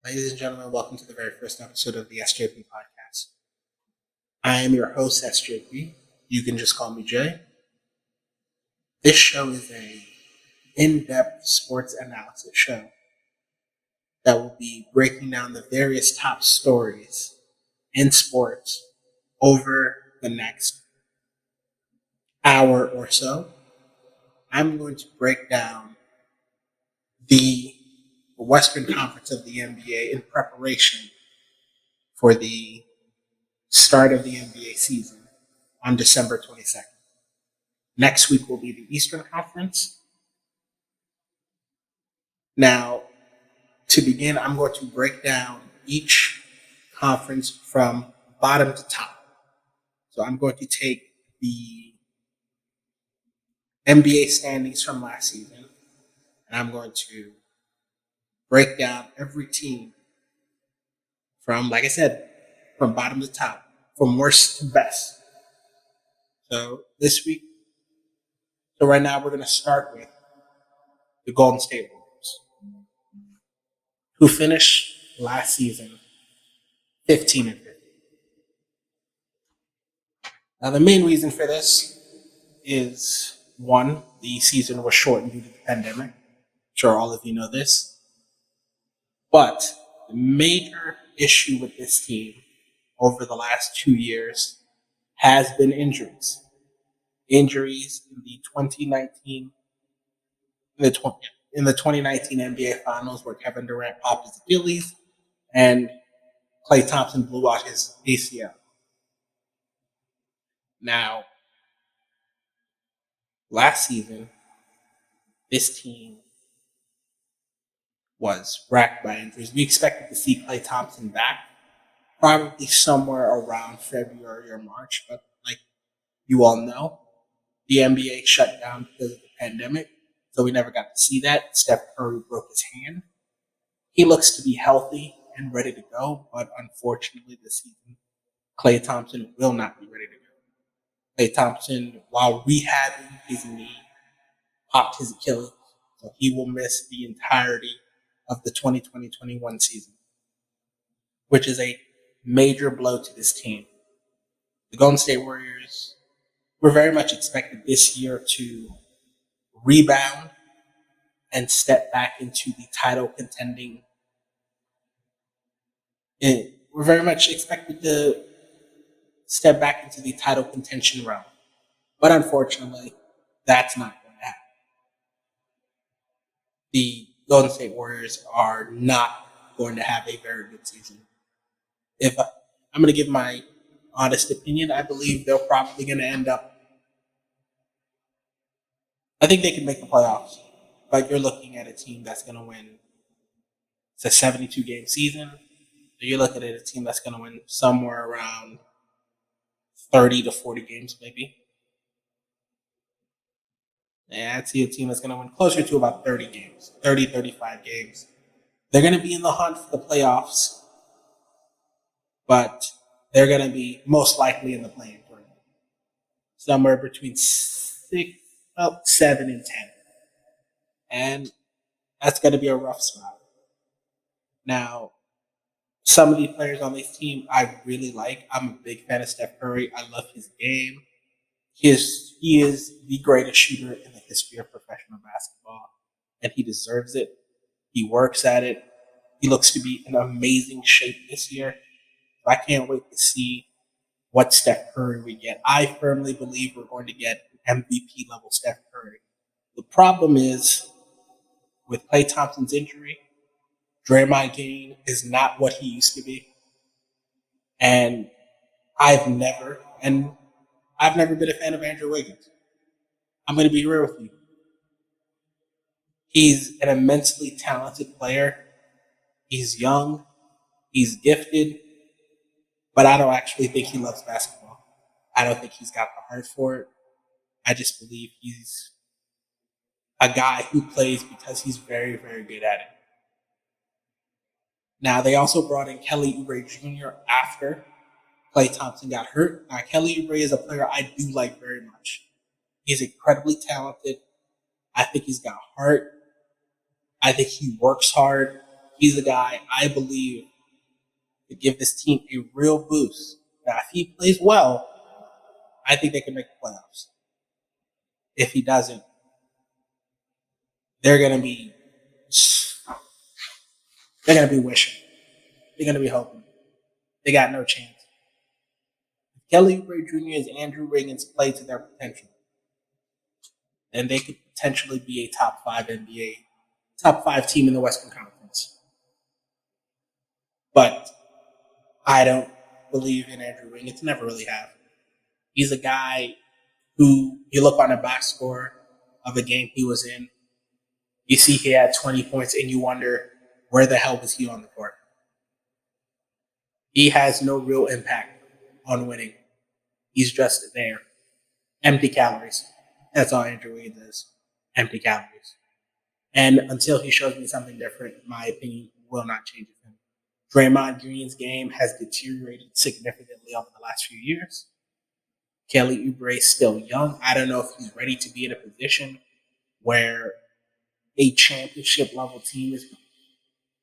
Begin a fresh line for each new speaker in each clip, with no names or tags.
Ladies and gentlemen, welcome to the very first episode of the SJP podcast. I am your host, SJP. You can just call me Jay. This show is a in-depth sports analysis show that will be breaking down the various top stories in sports over the next hour or so. I'm going to break down the Western Conference of the NBA in preparation for the start of the NBA season on December 22nd. Next week will be the Eastern Conference. Now, to begin, I'm going to break down each conference from bottom to top. So I'm going to take the NBA standings from last season, and I'm going to break down every team from, like I said, from bottom to top, from worst to best. So right now we're going to start with the Golden State Warriors, who finished last season 15-50. Now, the main reason for this is, one, the season was shortened due to the pandemic. I'm sure all of you know this. But the major issue with this team over the last 2 years has been injuries. Injuries in the 2019 NBA Finals, where Kevin Durant popped his Achilles and Klay Thompson blew out his ACL. Now, last season, this team was racked by injuries. We expected to see Klay Thompson back probably somewhere around February or March, but like you all know, the NBA shut down because of the pandemic, so we never got to see that. Steph Curry broke his hand. He looks to be healthy and ready to go, but unfortunately this season, Klay Thompson will not be ready to go. Klay Thompson, while rehabbing his knee, popped his Achilles, so he will miss the entirety of the 2020-21 season, which is a major blow to this team. The Golden State Warriors were very much expected this year to rebound and step back into the title contending. We're very much expected to step back into the title contention realm. But unfortunately, that's not going to happen. The Golden State Warriors are not going to have a very good season. If I'm going to give my honest opinion, I believe they're probably going to end up. I think they can make the playoffs, but you're looking at a team that's going to win. It's a 72-game season. So you're looking at a team that's going to win somewhere around 30 to 40 games, maybe. And I'd see a team that's going to win closer to about 30 games, 30, 35 games. They're going to be in the hunt for the playoffs, but they're going to be most likely in the play-in tournament. Somewhere between 7 and 10. And that's going to be a rough spot. Now, some of the players on this team I really like. I'm a big fan of Steph Curry. I love his game. He is the greatest shooter in the history of professional basketball, and he deserves it. He works at it. He looks to be in amazing shape this year. I can't wait to see what Steph Curry we get. I firmly believe we're going to get an MVP level Steph Curry. The problem is, with Klay Thompson's injury, Draymond Green is not what he used to be. And I've never been a fan of Andrew Wiggins. I'm going to be real with you. He's an immensely talented player. He's young. He's gifted. But I don't actually think he loves basketball. I don't think he's got the heart for it. I just believe he's a guy who plays because he's very, very good at it. Now, they also brought in Kelly Oubre Jr. after Klay Thompson got hurt. Now, Kelly Oubre is a player I do like very much. He's incredibly talented. I think he's got heart. I think he works hard. He's the guy I believe to give this team a real boost. Now, if he plays well, I think they can make the playoffs. If he doesn't, they're gonna be wishing. They're gonna be hoping. They got no chance. If Kelly Oubre Jr. and Andrew Wiggins play to their potential, then they could potentially be a top five team in the Western Conference. But I don't believe in Andrew Wiggins. Never really have. He's a guy who you look on the box score of a game he was in, you see he had 20 points, and you wonder where the hell was he on the court? He has no real impact on winning. He's just there. Empty calories. That's all Andrew Wiggins is. Empty calories. And until he shows me something different, my opinion will not change with him. Draymond Green's game has deteriorated significantly over the last few years. Kelly Oubre is still young. I don't know if he's ready to be in a position where a championship level team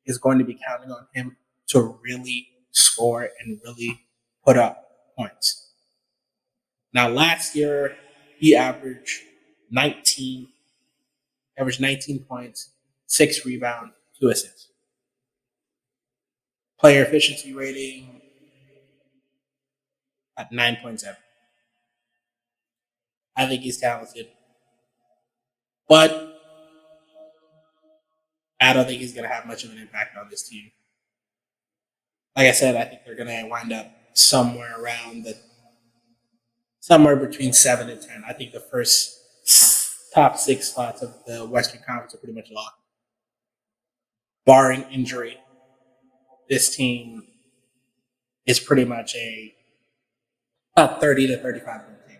is going to be counting on him to really score and really put up points. Now, last year, he averaged 19 points, 6 rebounds, 2 assists. Player efficiency rating at 9.7. I think he's talented. But I don't think he's going to have much of an impact on this team. Like I said, I think they're going to wind up somewhere between 7 and 10. I think the first top 6 spots of the Western Conference are pretty much locked. Barring injury, this team is pretty much about 30 to 35 win team,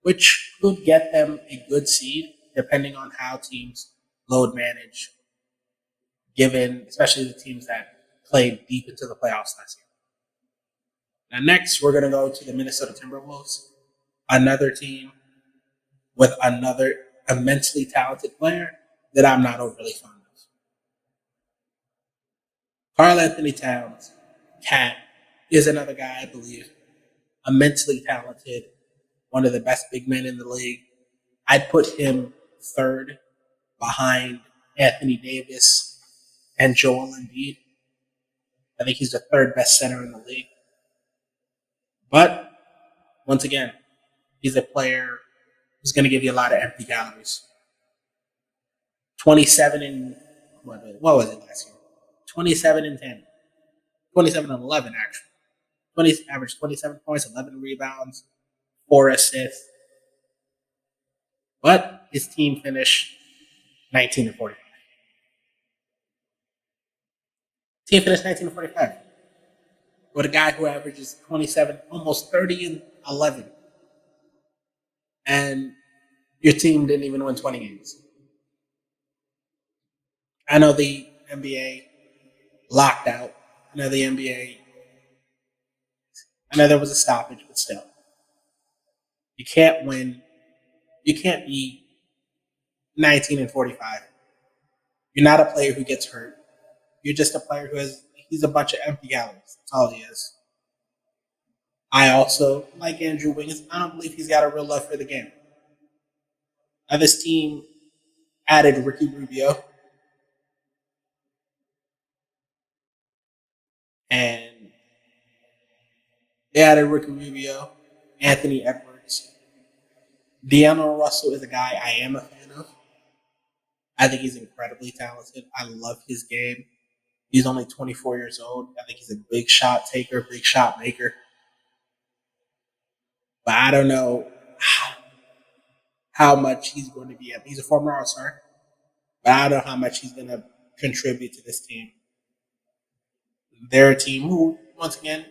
which could get them a good seed depending on how teams load manage, given especially the teams that played deep into the playoffs last year. Now, next, we're going to go to the Minnesota Timberwolves, another team with another immensely talented player that I'm not overly fond of. Karl Anthony Towns, Cat, is another guy I believe immensely talented, one of the best big men in the league. I'd put him third behind Anthony Davis and Joel Embiid. I think he's the third best center in the league. But once again, he's a player who's going to give you a lot of empty calories. 27 and what was it last year? 27 and 10. 27 and 11 actually. Averaged 27 points, 11 rebounds, 4 assists. But his team finished 19 and 45. Team finished 19 and 45 with a guy who averages 27, almost 30 and 11. And your team didn't even win 20 games. I know the NBA locked out. I know there was a stoppage, but still. You can't win. You can't be 19 and 45. You're not a player who gets hurt. You're just a player he's a bunch of empty calories. That's all he is. I also, like Andrew Wiggins, I don't believe he's got a real love for the game. Now, this team added Ricky Rubio. And they added Ricky Rubio, Anthony Edwards. D'Angelo Russell is a guy I am a fan of. I think he's incredibly talented. I love his game. He's only 24 years old. I think he's a big shot taker, big shot maker. But I don't know how much he's going to be. He's a former All-Star. But I don't know how much he's going to contribute to this team. They're a team who, once again,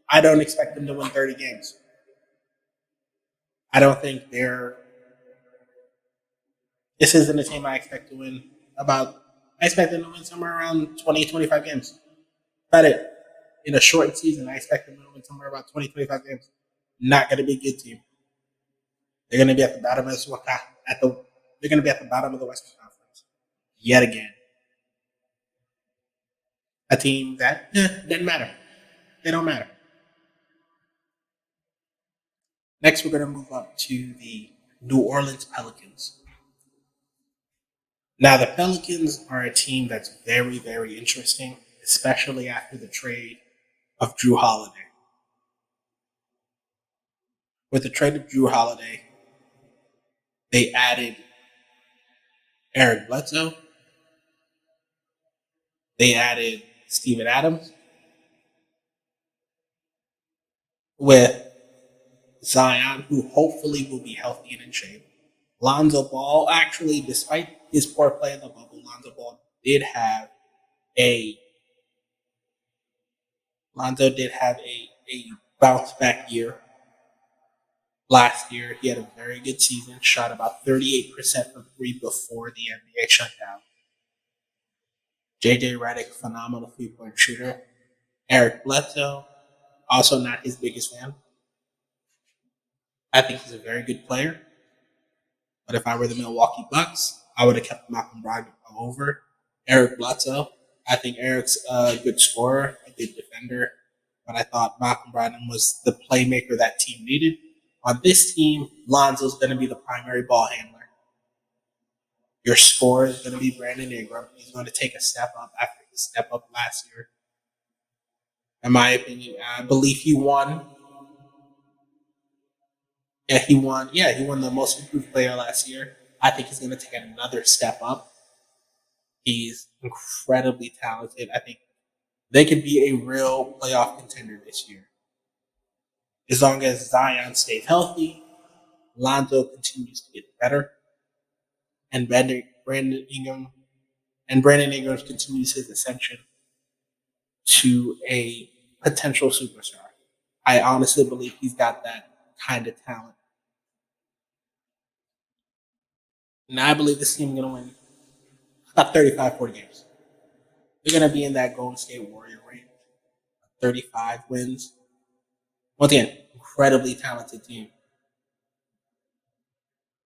I don't expect them to win 30 games. I don't think this isn't a team I expect to win I expect them to win somewhere around 20, 25 games. About it. In a shortened season, I expect them to win somewhere about 20, 25 games. Not going to be a good team. They're going to be at the bottom of the Western Conference yet again. A team that doesn't matter. They don't matter. Next, we're going to move up to the New Orleans Pelicans. Now, the Pelicans are a team that's very, very interesting, especially after the trade of Drew Holiday. With the trade of Drew Holiday, they added Eric Bledsoe. They added Steven Adams with Zion, who hopefully will be healthy and in shape. Lonzo Ball, actually, despite his poor play in the bubble, Lonzo did have a bounce back year. Last year, he had a very good season, shot about 38% from three before the NBA shut down. JJ Redick, phenomenal 3-point shooter. Eric Bledsoe, also not his biggest fan. I think he's a very good player. But if I were the Milwaukee Bucks, I would have kept Malcolm Brogdon over Eric Bledsoe. I think Eric's a good scorer, a good defender, but I thought Malcolm Brogdon was the playmaker that team needed. On this team, Lonzo's going to be the primary ball handler. Your scorer is going to be Brandon Ingram. He's going to take a step up after his step up last year. In my opinion, I believe he won. Yeah, he won. Yeah, he won the most improved player last year. I think he's going to take another step up. He's incredibly talented. I think they could be a real playoff contender this year. As long as Zion stays healthy, Lonzo continues to get better, and Brandon Ingram continues his ascension to a potential superstar. I honestly believe he's got that kind of talent. And I believe this team is going to win about 35, 40 games. They're going to be in that Golden State Warrior range. 35 wins. Once again, incredibly talented team.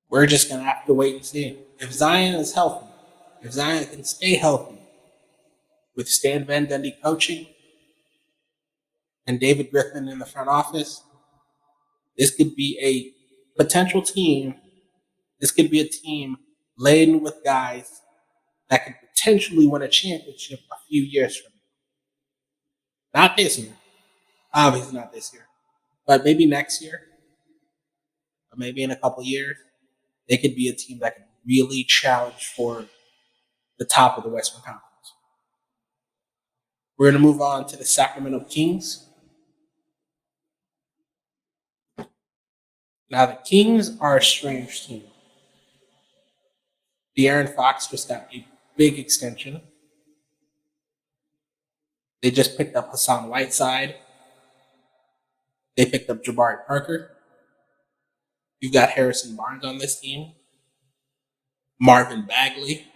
We're just going to have to wait and see. If Zion is healthy, if Zion can stay healthy, with Stan Van Gundy coaching and David Griffin in the front office, this could be a potential team. This could be a team laden with guys that could potentially win a championship a few years from now. Not this year. Obviously not this year. But maybe next year. Or maybe in a couple years. They could be a team that could really challenge for the top of the Western Conference. We're going to move on to the Sacramento Kings. Now, the Kings are a strange team. De'Aaron Fox just got a big extension. They just picked up Hassan Whiteside. They picked up Jabari Parker. You've got Harrison Barnes on this team. Marvin Bagley.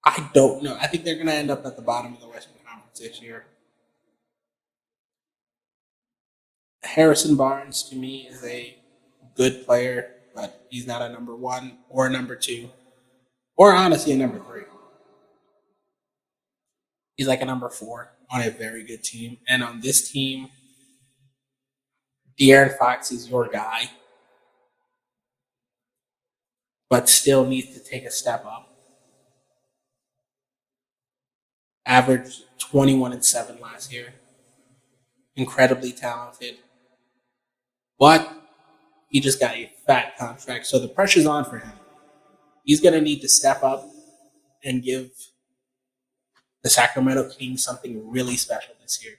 I don't know. I think they're going to end up at the bottom of the Western Conference this year. Harrison Barnes, to me, is a good player, but he's not a number one or a number two, or honestly a number three. He's like a number four on a very good team. And on this team, De'Aaron Fox is your guy, but still needs to take a step up. Averaged 21-7 last year. Incredibly talented. But he just got a fat contract, so the pressure's on for him. He's going to need to step up and give the Sacramento Kings something really special this year.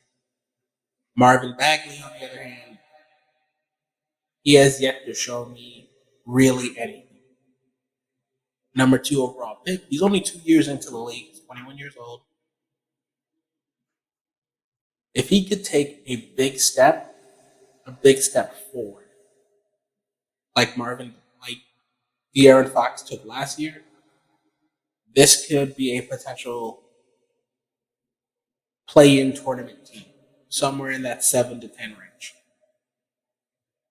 Marvin Bagley, on the other hand, he has yet to show me really anything. Number 2 overall pick. He's only 2 years into the league. He's 21 years old. If he could take a big step forward, like De'Aaron Fox took last year, this could be a potential play-in tournament team, somewhere in that 7 to 10 range,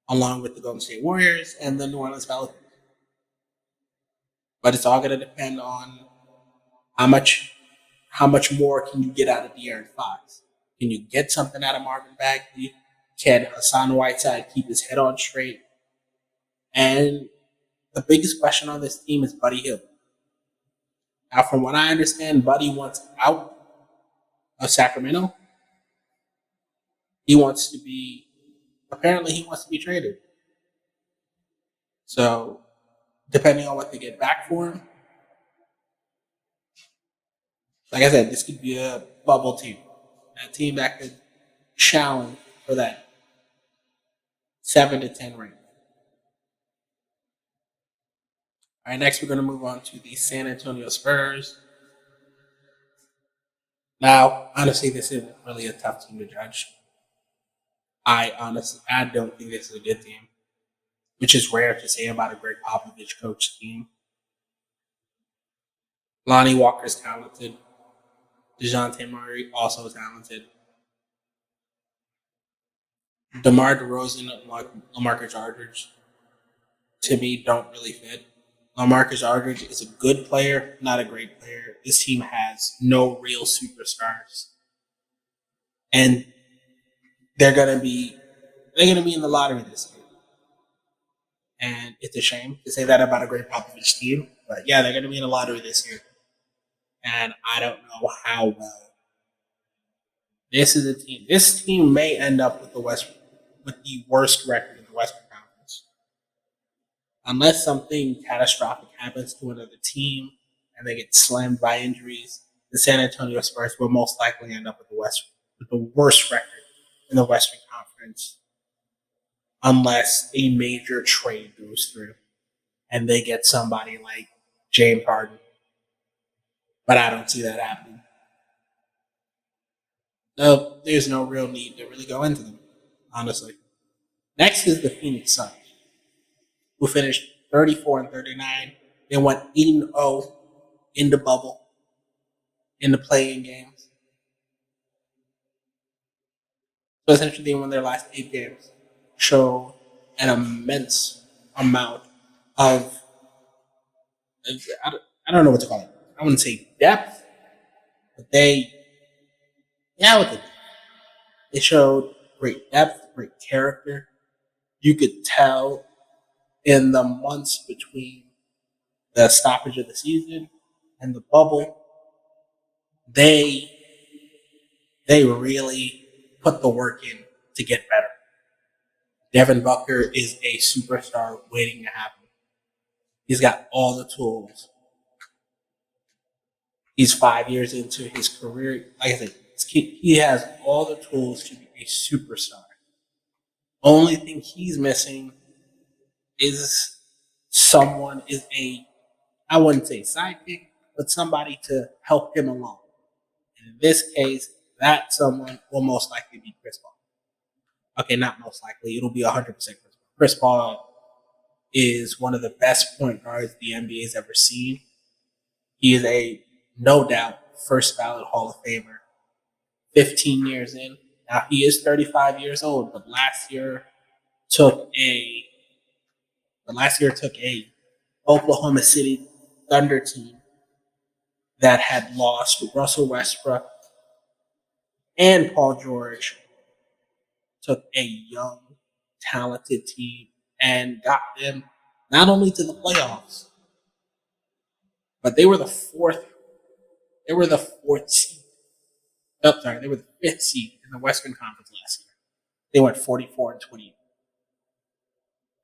along with the Golden State Warriors and the New Orleans Pelicans. But it's all going to depend on how much more can you get out of De'Aaron Fox? Can you get something out of Marvin Bagley? Can Hassan Whiteside keep his head on straight? And the biggest question on this team is Buddy Hield. Now, from what I understand, Buddy wants out of Sacramento. He wants to be traded. So, depending on what they get back for him, like I said, this could be a bubble team. A team that could challenge for that 7 to 10 rank. All right, next we're going to move on to the San Antonio Spurs. Now, honestly, this isn't really a tough team to judge. I don't think this is a good team, which is rare to say about a Greg Popovich coach team. Lonnie Walker's talented. DeJounte Murray also talented. DeMar DeRozan and LaMarcus Aldridge, to me, don't really fit. LaMarcus Aldridge is a good player, not a great player. This team has no real superstars, and they're gonna be in the lottery this year. And it's a shame to say that about a Greg Popovich team, but yeah, they're gonna be in the lottery this year. And I don't know how well. This is a team. This team may end up with the worst record in the Western Conference. Unless something catastrophic happens to another team and they get slammed by injuries, the San Antonio Spurs will most likely end up with the worst record in the Western Conference, unless a major trade goes through and they get somebody like James Harden. But I don't see that happening. So there's no real need to really go into them, honestly. Next is the Phoenix Suns, who finished 34-39. They went 8-0 in the bubble, in the play-in games. So essentially, they won their last 8 games, show an immense amount of, I don't know what to call it. I wouldn't say depth, but they showed great depth, great character. You could tell in the months between the stoppage of the season and the bubble, they really put the work in to get better. Devin Booker is a superstar waiting to happen. He's got all the tools. He's 5 years into his career. Like I said, he has all the tools to be a superstar. Only thing he's missing is I wouldn't say sidekick, but somebody to help him along. And in this case, that someone will most likely be Chris Paul. Okay, not most likely. It'll be 100% Chris Paul. Chris Paul is one of the best point guards the NBA's ever seen. He is no doubt, first ballot Hall of Famer. 15 years in. Now, he is 35 years old, but last year took a Oklahoma City Thunder team that had lost Russell Westbrook and Paul George, took a young, talented team and got them not only to the playoffs, but they were the fourth seed. They were the 5th seed in the Western Conference last year. They went 44-28.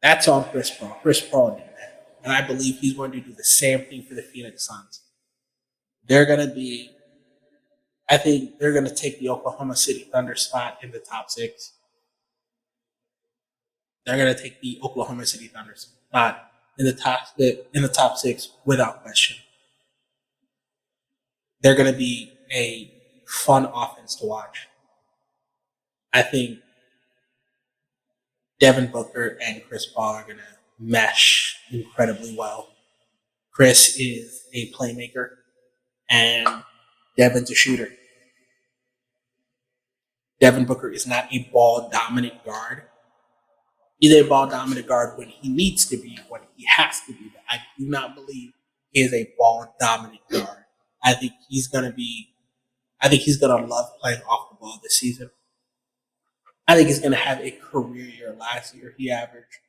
That's on Chris Paul. Chris Paul did that. And I believe he's going to do the same thing for the Phoenix Suns. I think they're going to take the Oklahoma City Thunder spot in the top 6. They're going to take the Oklahoma City Thunder spot in the top 6 without question. They're going to be a fun offense to watch. I think Devin Booker and Chris Paul are going to mesh incredibly well. Chris is a playmaker, and Devin's a shooter. Devin Booker is not a ball-dominant guard. He's a ball-dominant guard when he needs to be, when he has to be. But I do not believe he is a ball-dominant guard. I think he's gonna be. I think he's gonna love playing off the ball this season. I think he's gonna have a career year. Last year, he averaged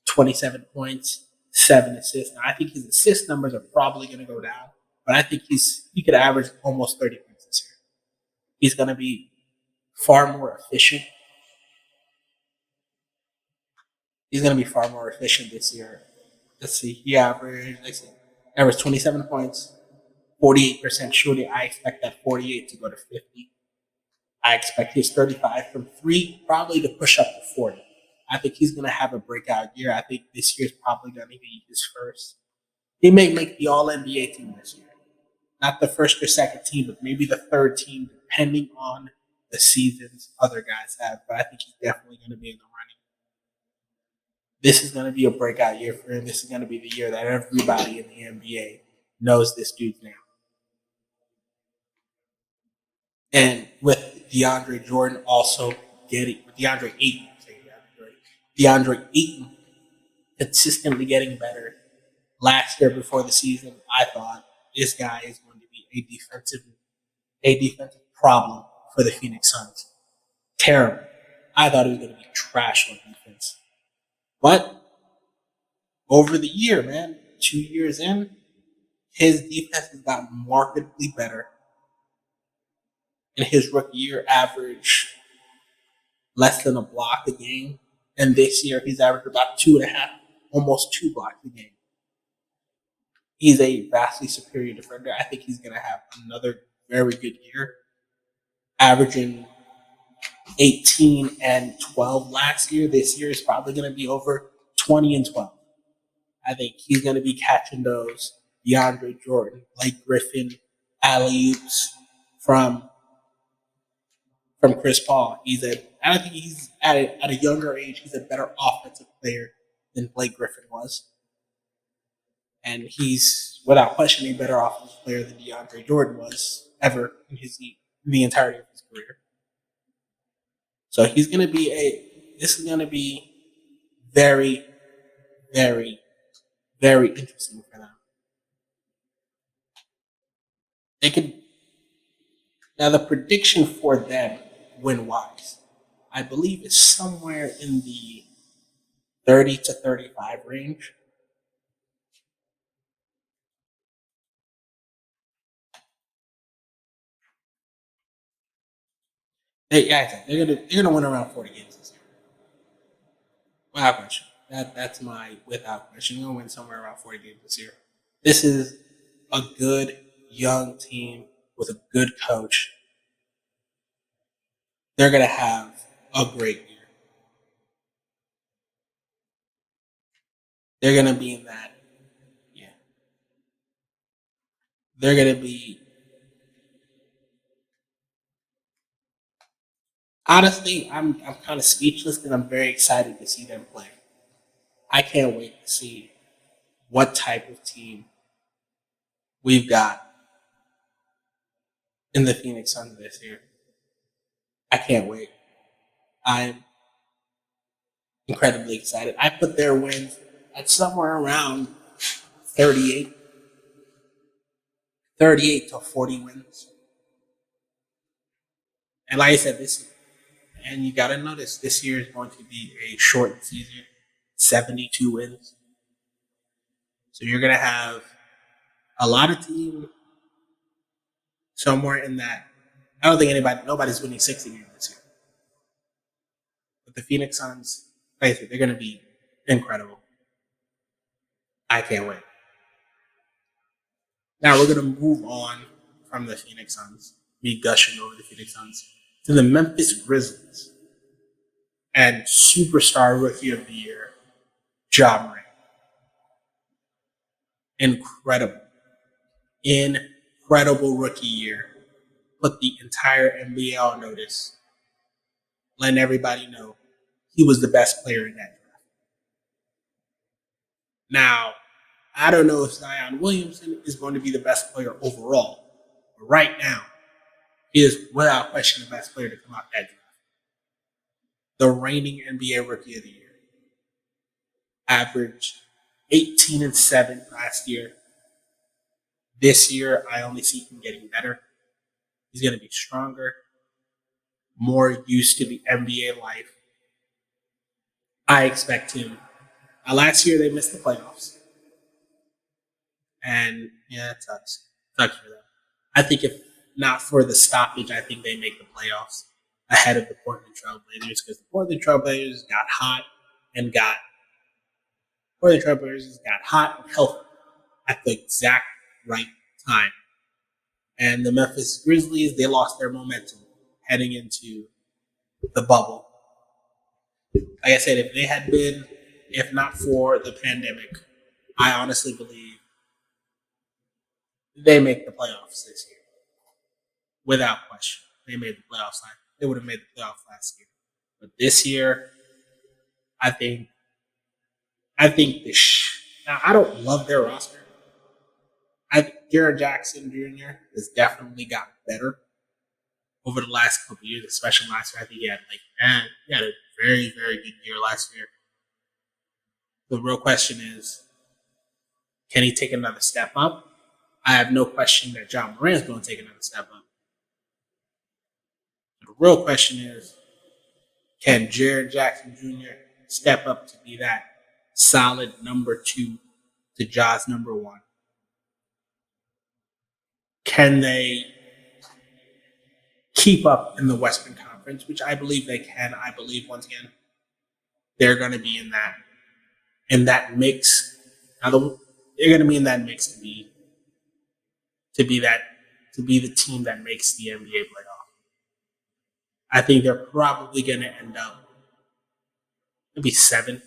27 points, 7 assists. Now, I think his assist numbers are probably gonna go down, but I think he could average almost 30 points this year. He's gonna be far more efficient. He's gonna be far more efficient this year. Let's see. He averaged 27 points, 48% shooting. I expect that 48 to go to 50. I expect his 35 from three probably to push up to 40. I think he's going to have a breakout year. I think this year's probably going to be his first. He may make the All NBA team this year. Not the first or second team, but maybe the third team, depending on the seasons other guys have. But I think he's definitely going to be in the running. This is going to be a breakout year for him. This is going to be the year that everybody in the NBA knows this dude's name. And with DeAndre Jordan also DeAndre Ayton consistently getting better. Last year before the season, I thought this guy is going to be a defensive problem for the Phoenix Suns. Terrible. I thought he was going to be trash on defense. But over the year, man, 2 years in, his defense has gotten markedly better. In his rookie year, averaged less than a block a game. And this year, he's averaged about 2.5, almost 2 blocks a game. He's a vastly superior defender. I think he's going to have another very good year, averaging 18 and 12 last year. This year is probably going to be over 20 and 12. I think he's going to be catching those DeAndre Jordan, Blake Griffin, alley-oops from Chris Paul. I don't think he's at a younger age, he's a better offensive player than Blake Griffin was. And he's, without question, a better offensive player than DeAndre Jordan was ever in the entirety of his career. So this is going to be very, very, very interesting for them. Now the prediction for them win-wise, I believe is somewhere in the 30 to 35 range. They're gonna win around 40 games this year. Without question. That's my without question. They're gonna win somewhere around 40 games this year. This is a good young team with a good coach. They're gonna have a great year. They're gonna be in that. Yeah. They're gonna be. Honestly, I'm kind of speechless and I'm very excited to see them play. I can't wait to see what type of team we've got in the Phoenix Suns this year. I can't wait. I'm incredibly excited. I put their wins at somewhere around 38 to 40 wins. And like I said, and you got to notice, this year is going to be a short season, 72 wins. So you're going to have a lot of teams somewhere in that. I don't think nobody's winning 60 games this year. But the Phoenix Suns, like I said, they're going to be incredible. I can't wait. Now we're going to move on from the Phoenix Suns, me gushing over the Phoenix Suns, to the Memphis Grizzlies and Superstar Rookie of the Year, Ja Morant. Incredible rookie year. Put the entire NBA on notice, letting everybody know he was the best player in that draft. Now, I don't know if Zion Williamson is going to be the best player overall, but right now, he is without question the best player to come out that draft. The reigning NBA Rookie of the Year. Averaged 18 and 7 last year. This year, I only see him getting better. He's going to be stronger, more used to the NBA life. I expect him. Last year, they missed the playoffs. And yeah, it sucks. It sucks for them. I think if not for the stoppage, I think they make the playoffs ahead of the Portland Trailblazers because the Portland Trailblazers got hot and got healthy at the exact right time. And the Memphis Grizzlies, they lost their momentum heading into the bubble. Like I said, if not for the pandemic, I honestly believe they make the playoffs this year. Without question. They made the playoffs. They would have made the playoffs last year. But this year, I think now I don't love their roster. I think Jaren Jackson Jr. has definitely got better over the last couple of years, especially last year. I think he had a very, very good year last year. The real question is, can he take another step up? I have no question that John Morant's going to take another step up. The real question is, can Jaren Jackson Jr. step up to be that solid number 2 to Ja's number 1? Can they keep up in the Western Conference, which I believe they can. I believe, once again, they're going to be in that mix. Now, they're going to be in that mix to be the team that makes the NBA playoff. I think they're probably going to end up maybe 7.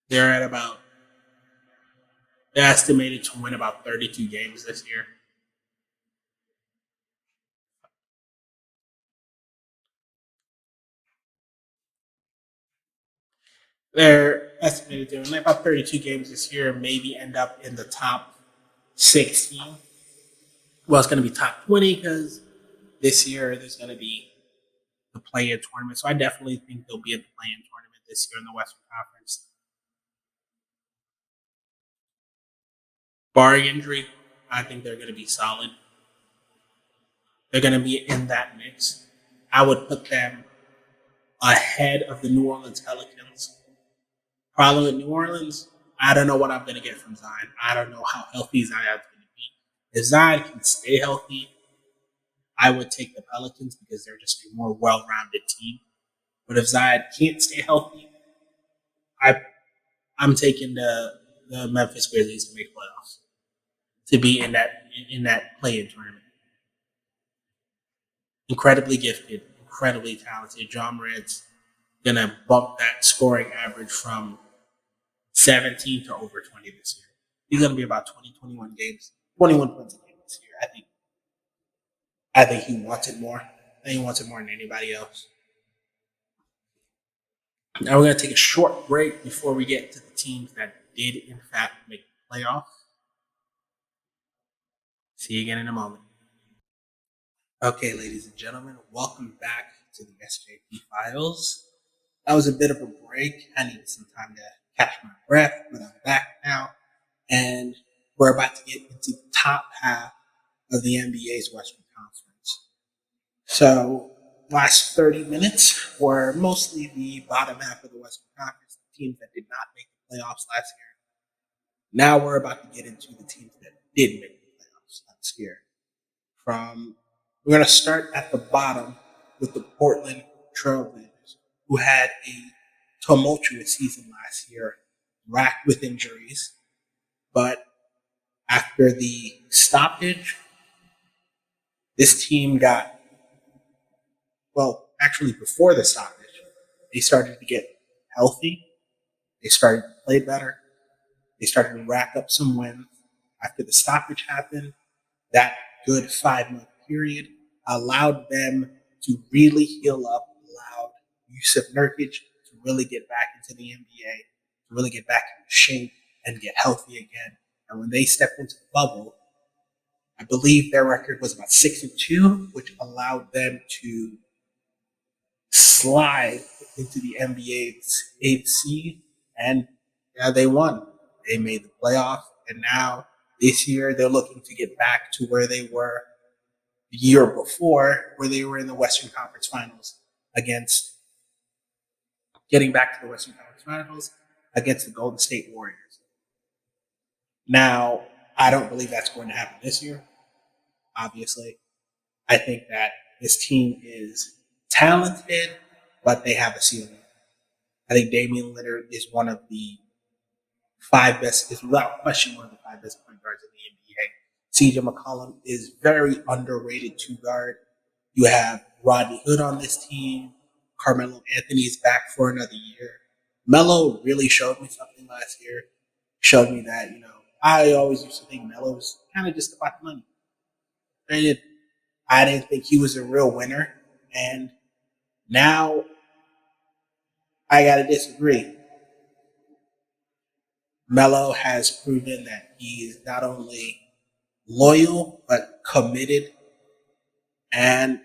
They're estimated to win about 32 games this year. They're estimated to win about 32 games this year, maybe end up in the top 16. Well, it's going to be top 20 because this year there's going to be the play-in tournament. So I definitely think they'll be in the play-in tournament this year in the Western Conference. Barring injury, I think they're going to be solid. They're going to be in that mix. I would put them ahead of the New Orleans Pelicans. Problem with New Orleans, I don't know what I'm going to get from Zion. I don't know how healthy Zion's going to be. If Zion can stay healthy, I would take the Pelicans because they're just a more well-rounded team. But if Zion can't stay healthy, I'm taking the Memphis Grizzlies to make playoffs, to be in that play-in tournament. Incredibly gifted, incredibly talented. John Morant's gonna bump that scoring average from 17 to over 20 this year. He's gonna be about 21 games, 21 points a game this year. I think he wants it more. And he wants it more than anybody else. Now we're gonna take a short break before we get to the teams that did in fact make the playoffs. See you again in a moment. Okay, ladies and gentlemen, welcome back to the SJP Files. That was a bit of a break. I needed some time to catch my breath, but I'm back now. And we're about to get into the top half of the NBA's Western Conference. So, last 30 minutes were mostly the bottom half of the Western Conference, the teams that did not make the playoffs last year. Now we're about to get into the teams that did make the playoffs last year. We're going to start at the bottom with the Portland Trailblazers, who had a tumultuous season last year, racked with injuries. But after the stoppage, this team actually before the stoppage, they started to get healthy. They started to play better. They started to rack up some wins. After the stoppage happened, that good 5-month period allowed them to really heal up, allowed Yusuf Nurkic to really get back into the NBA, to really get back into shape and get healthy again. And when they stepped into the bubble, I believe their record was about 6-2, which allowed them to slide into the NBA's 8th seed. And yeah, they won. They made the playoff, And now this year they're looking to get back to where they were the year before, where they were in the Western Conference Finals against getting back to the Western Conference Finals against the Golden State Warriors. Now, I don't believe that's going to happen this year, obviously. I think that this team is talented, but they have a ceiling. I think Damian Lillard is one of the is without question one of the 5 best point guards in the NBA. CJ McCollum is very underrated 2 guard. You have Rodney Hood on this team. Carmelo Anthony is back for another year. Melo really showed me something last year. Showed me that, I always used to think Melo was kind of just about the money. I didn't think he was a real winner. And now I got to disagree. Melo has proven that he is not only loyal, but committed. And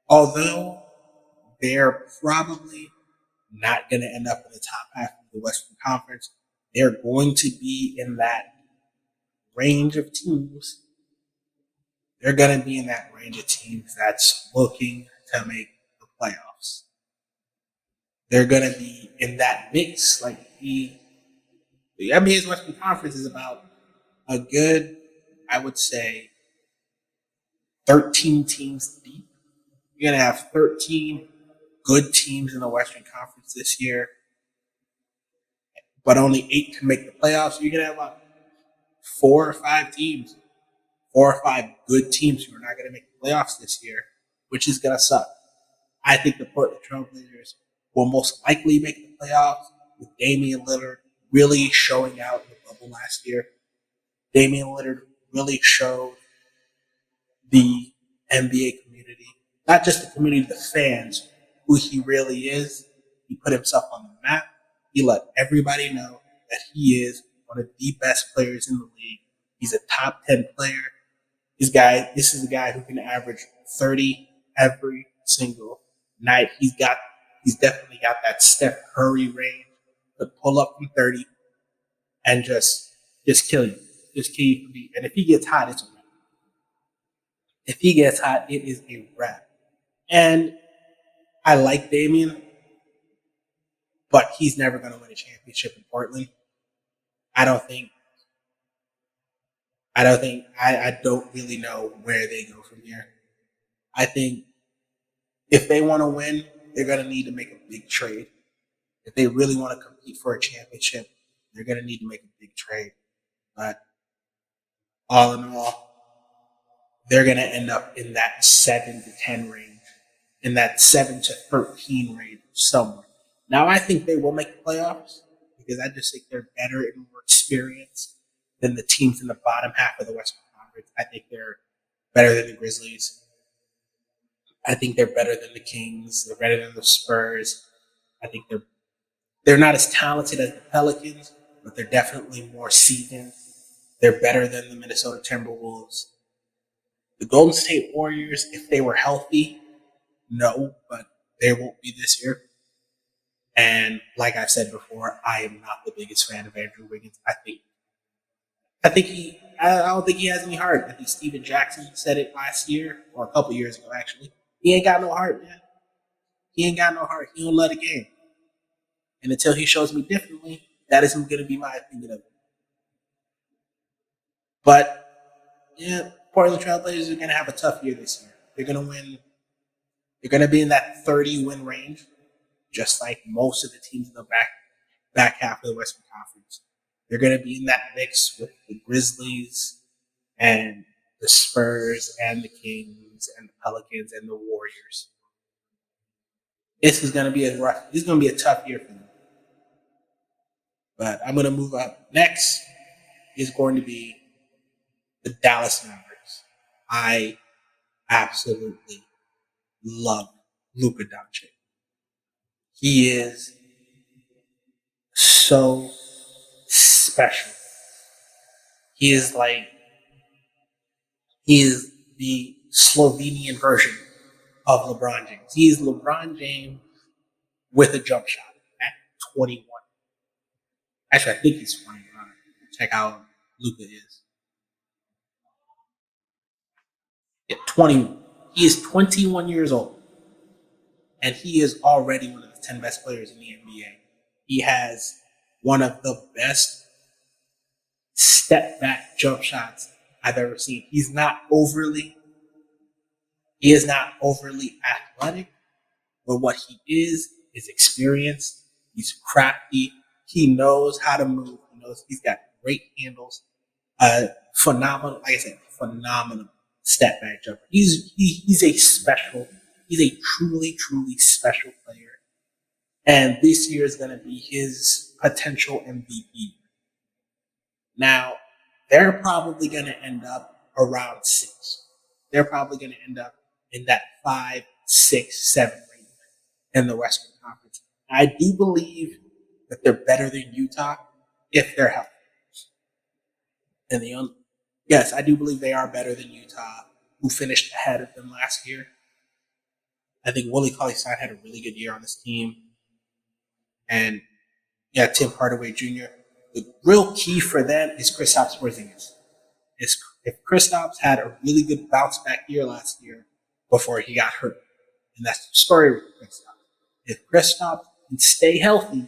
although they're probably not going to end up in the top half of the Western Conference, they're going to be in that range of teams. They're going to be in that range of teams that's looking to make the playoffs. They're going to be in that mix. Like the NBA's Western Conference is about a good, I would say, 13 teams deep. You're going to have 13 good teams in the Western Conference this year, but only 8 can make the playoffs. You're going to have about 4 or 5 teams, 4 or 5 good teams who are not going to make the playoffs this year, which is going to suck. I think the Portland Trailblazers will most likely make the playoffs with Damian Lillard really showing out in the bubble last year. Damian Lillard really showed the NBA community, not just the community, the fans, who he really is. He put himself on the map. He let everybody know that he is one of the best players in the league. He's a top 10 player. This is a guy who can average 30 every single night. He's definitely got that Steph Curry range, but pull up from 30 and just kill you. Just kill you from deep. And if he gets hot, it's a wrap. If he gets hot, it is a wrap. And I like Damian, but he's never going to win a championship in Portland. I don't really know where they go from here. I think if they want to win, they're going to need to make a big trade. If they really want to compete for a championship, they're going to need to make a big trade. But all in all, they're going to end up in that 7 to 10 range, in that 7 to 13 range somewhere. Now, I think they will make the playoffs because I just think they're better and more experienced than the teams in the bottom half of the Western Conference. I think they're better than the Grizzlies. I think they're better than the Kings. They're better than the Spurs. I think they're not as talented as the Pelicans, but they're definitely more seasoned. They're better than the Minnesota Timberwolves. The Golden State Warriors, if they were healthy, no, but they won't be this year. And like I've said before, I am not the biggest fan of Andrew Wiggins. I don't think he has any heart. I think Steven Jackson said it last year, or a couple years ago, actually. He ain't got no heart, man. He ain't got no heart. He don't love the game. And until he shows me differently, that isn't going to be my opinion of it. But, yeah, Portland Trailblazers are going to have a tough year this year. They're going to win. They're going to be in that 30-win range, just like most of the teams in the back half of the Western Conference. They're going to be in that mix with the Grizzlies and the Spurs and the Kings and the Pelicans and the Warriors. This is going to be a tough year for them. But I'm going to move up. Next is going to be the Dallas Mavericks. I absolutely love Luka Doncic. He is so special. He is the Slovenian version of LeBron James. He is LeBron James with a jump shot at 21. Actually, I think he's 21. Check out Luka is. At 20, he is 21 years old, and he is already one of the 10 best players in the NBA. He has one of the best step back jump shots I've ever seen. He is not overly athletic, but what he is experienced. He's crafty. He knows how to move. He knows he's got great handles. Phenomenal, like I said, phenomenal step back jumper. He's a truly special player. And this year is going to be his potential MVP. Now, they're probably going to end up around 6. They're probably going to end up in that 5, 6, 7 range in the Western Conference. I do believe that they're better than Utah if they're healthy. And yes, I do believe they are better than Utah, who finished ahead of them last year. I think Willie Cauley-Stein had a really good year on this team. And yeah, Tim Hardaway Jr. The real key for them is Kristaps Porzingis. If Kristaps had a really good bounce back year last year before he got hurt, and that's the story with Kristaps. If Kristaps can stay healthy,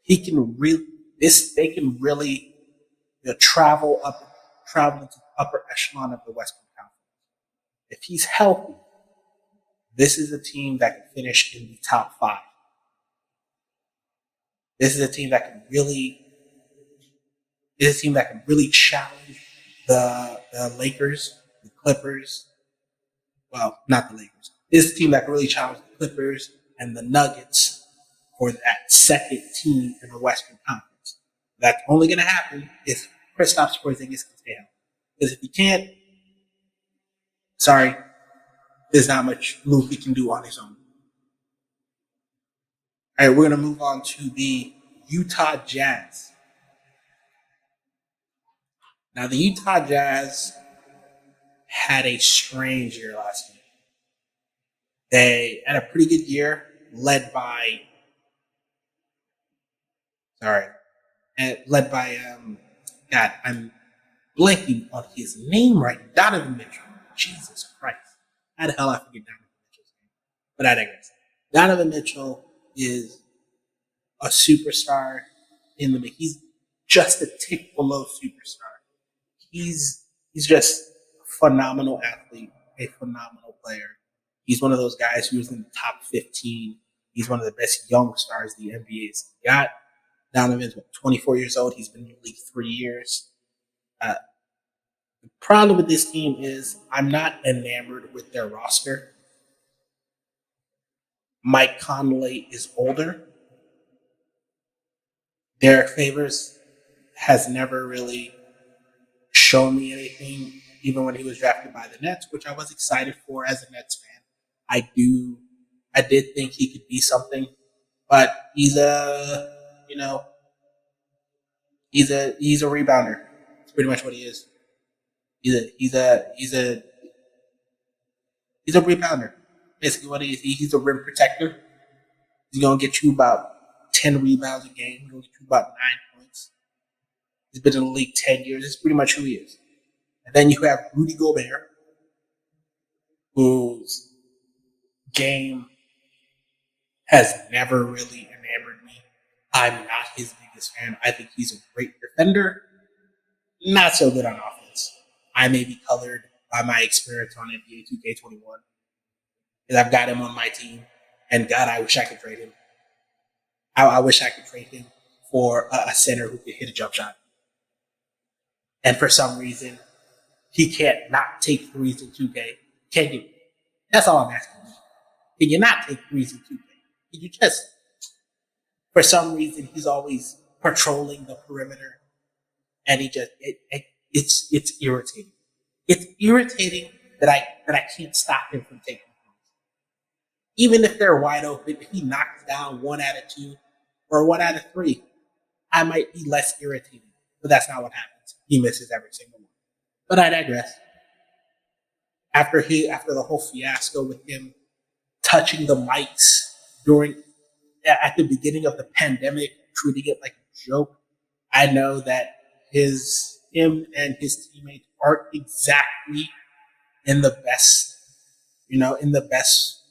they can really travel into the upper echelon of the Western Conference. If he's healthy, this is a team that can finish in the top 5. This is a team that can really challenge the Lakers, the Clippers. Well, not the Lakers. This is a team that can really challenge the Clippers and the Nuggets for that second team in the Western Conference. That's only going to happen if Kristaps Porzingis can stay healthy. Because if he can't, sorry, there's not much move he can do on his own. All right, we're going to move on to the Utah Jazz. Now, the Utah Jazz had a strange year last year. They had a pretty good year, led by God, I'm blanking on his name right. Donovan Mitchell. Jesus Christ. How the hell I forget Donovan Mitchell's name? But I digress. Donovan Mitchell is a superstar in the league. He's just a tick below superstar. He's just a phenomenal athlete, a phenomenal player. He's one of those guys who's in the top 15. He's one of the best young stars the NBA's got. Donovan's 24 years old. He's been in the league 3 years. The problem with this team is I'm not enamored with their roster. Mike Conley is older. Derek Favors has never really shown me anything, even when he was drafted by the Nets, which I was excited for as a Nets fan. I did think he could be something, but he's a rebounder. That's pretty much what he is. He's a rebounder. Basically what he is. He's a rim protector. He's gonna get you about 10 rebounds a game. He's gonna get you about 9 points. He's been in the league 10 years. That's pretty much who he is. And then you have Rudy Gobert, whose game has never really enamored me. I'm not his biggest fan. I think he's a great defender. Not so good on offense. I may be colored by my experience on NBA 2K21. Because I've got him on my team. And God, I wish I could trade him. I wish I could trade him for a center who could hit a jump shot. And for some reason, he can't not take threes in 2K. Can't do it. That's all I'm asking. Can you not take threes in 2K? Can you just? For some reason, he's always patrolling the perimeter, and it's irritating. It's irritating that I can't stop him from taking threes. Even if they're wide open, if he knocks down 1 out of 2 or 1 out of 3, I might be less irritated. But that's not what happens. He misses every single one. But I digress. After the whole fiasco with him touching the mics at the beginning of the pandemic, treating it like a joke, I know that him and his teammates aren't exactly in the best, in the best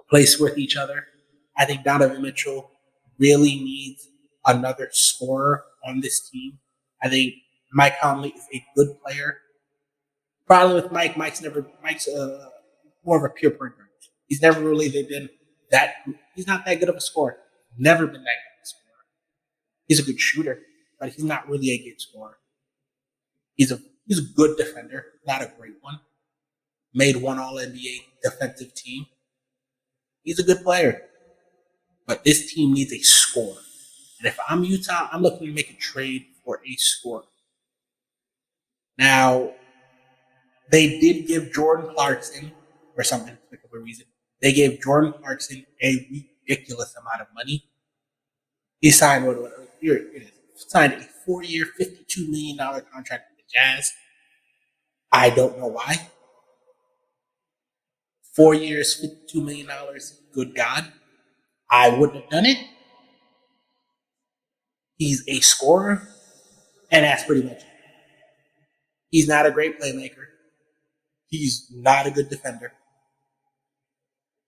place with each other. I think Donovan Mitchell really needs another scorer on this team. I think Mike Conley is a good player. Problem with Mike's more of a pure point guard. He's never really been that. He's not that good of a scorer. Never been that good of a scorer. He's a good shooter, but he's not really a good scorer. He's a good defender, not a great one. Made one All NBA defensive team. He's a good player, but this team needs a scorer. And if I'm Utah, I'm looking to make a trade for a scorer. Now, they did give Jordan Clarkson, for some inexplicable reason, they gave Jordan Clarkson a ridiculous amount of money. He signed here it is. Signed a 4-year, $52 million contract with the Jazz. I don't know why. 4 years, $52 million. Good God. I wouldn't have done it. He's a scorer, and that's pretty much it. He's not a great playmaker. He's not a good defender.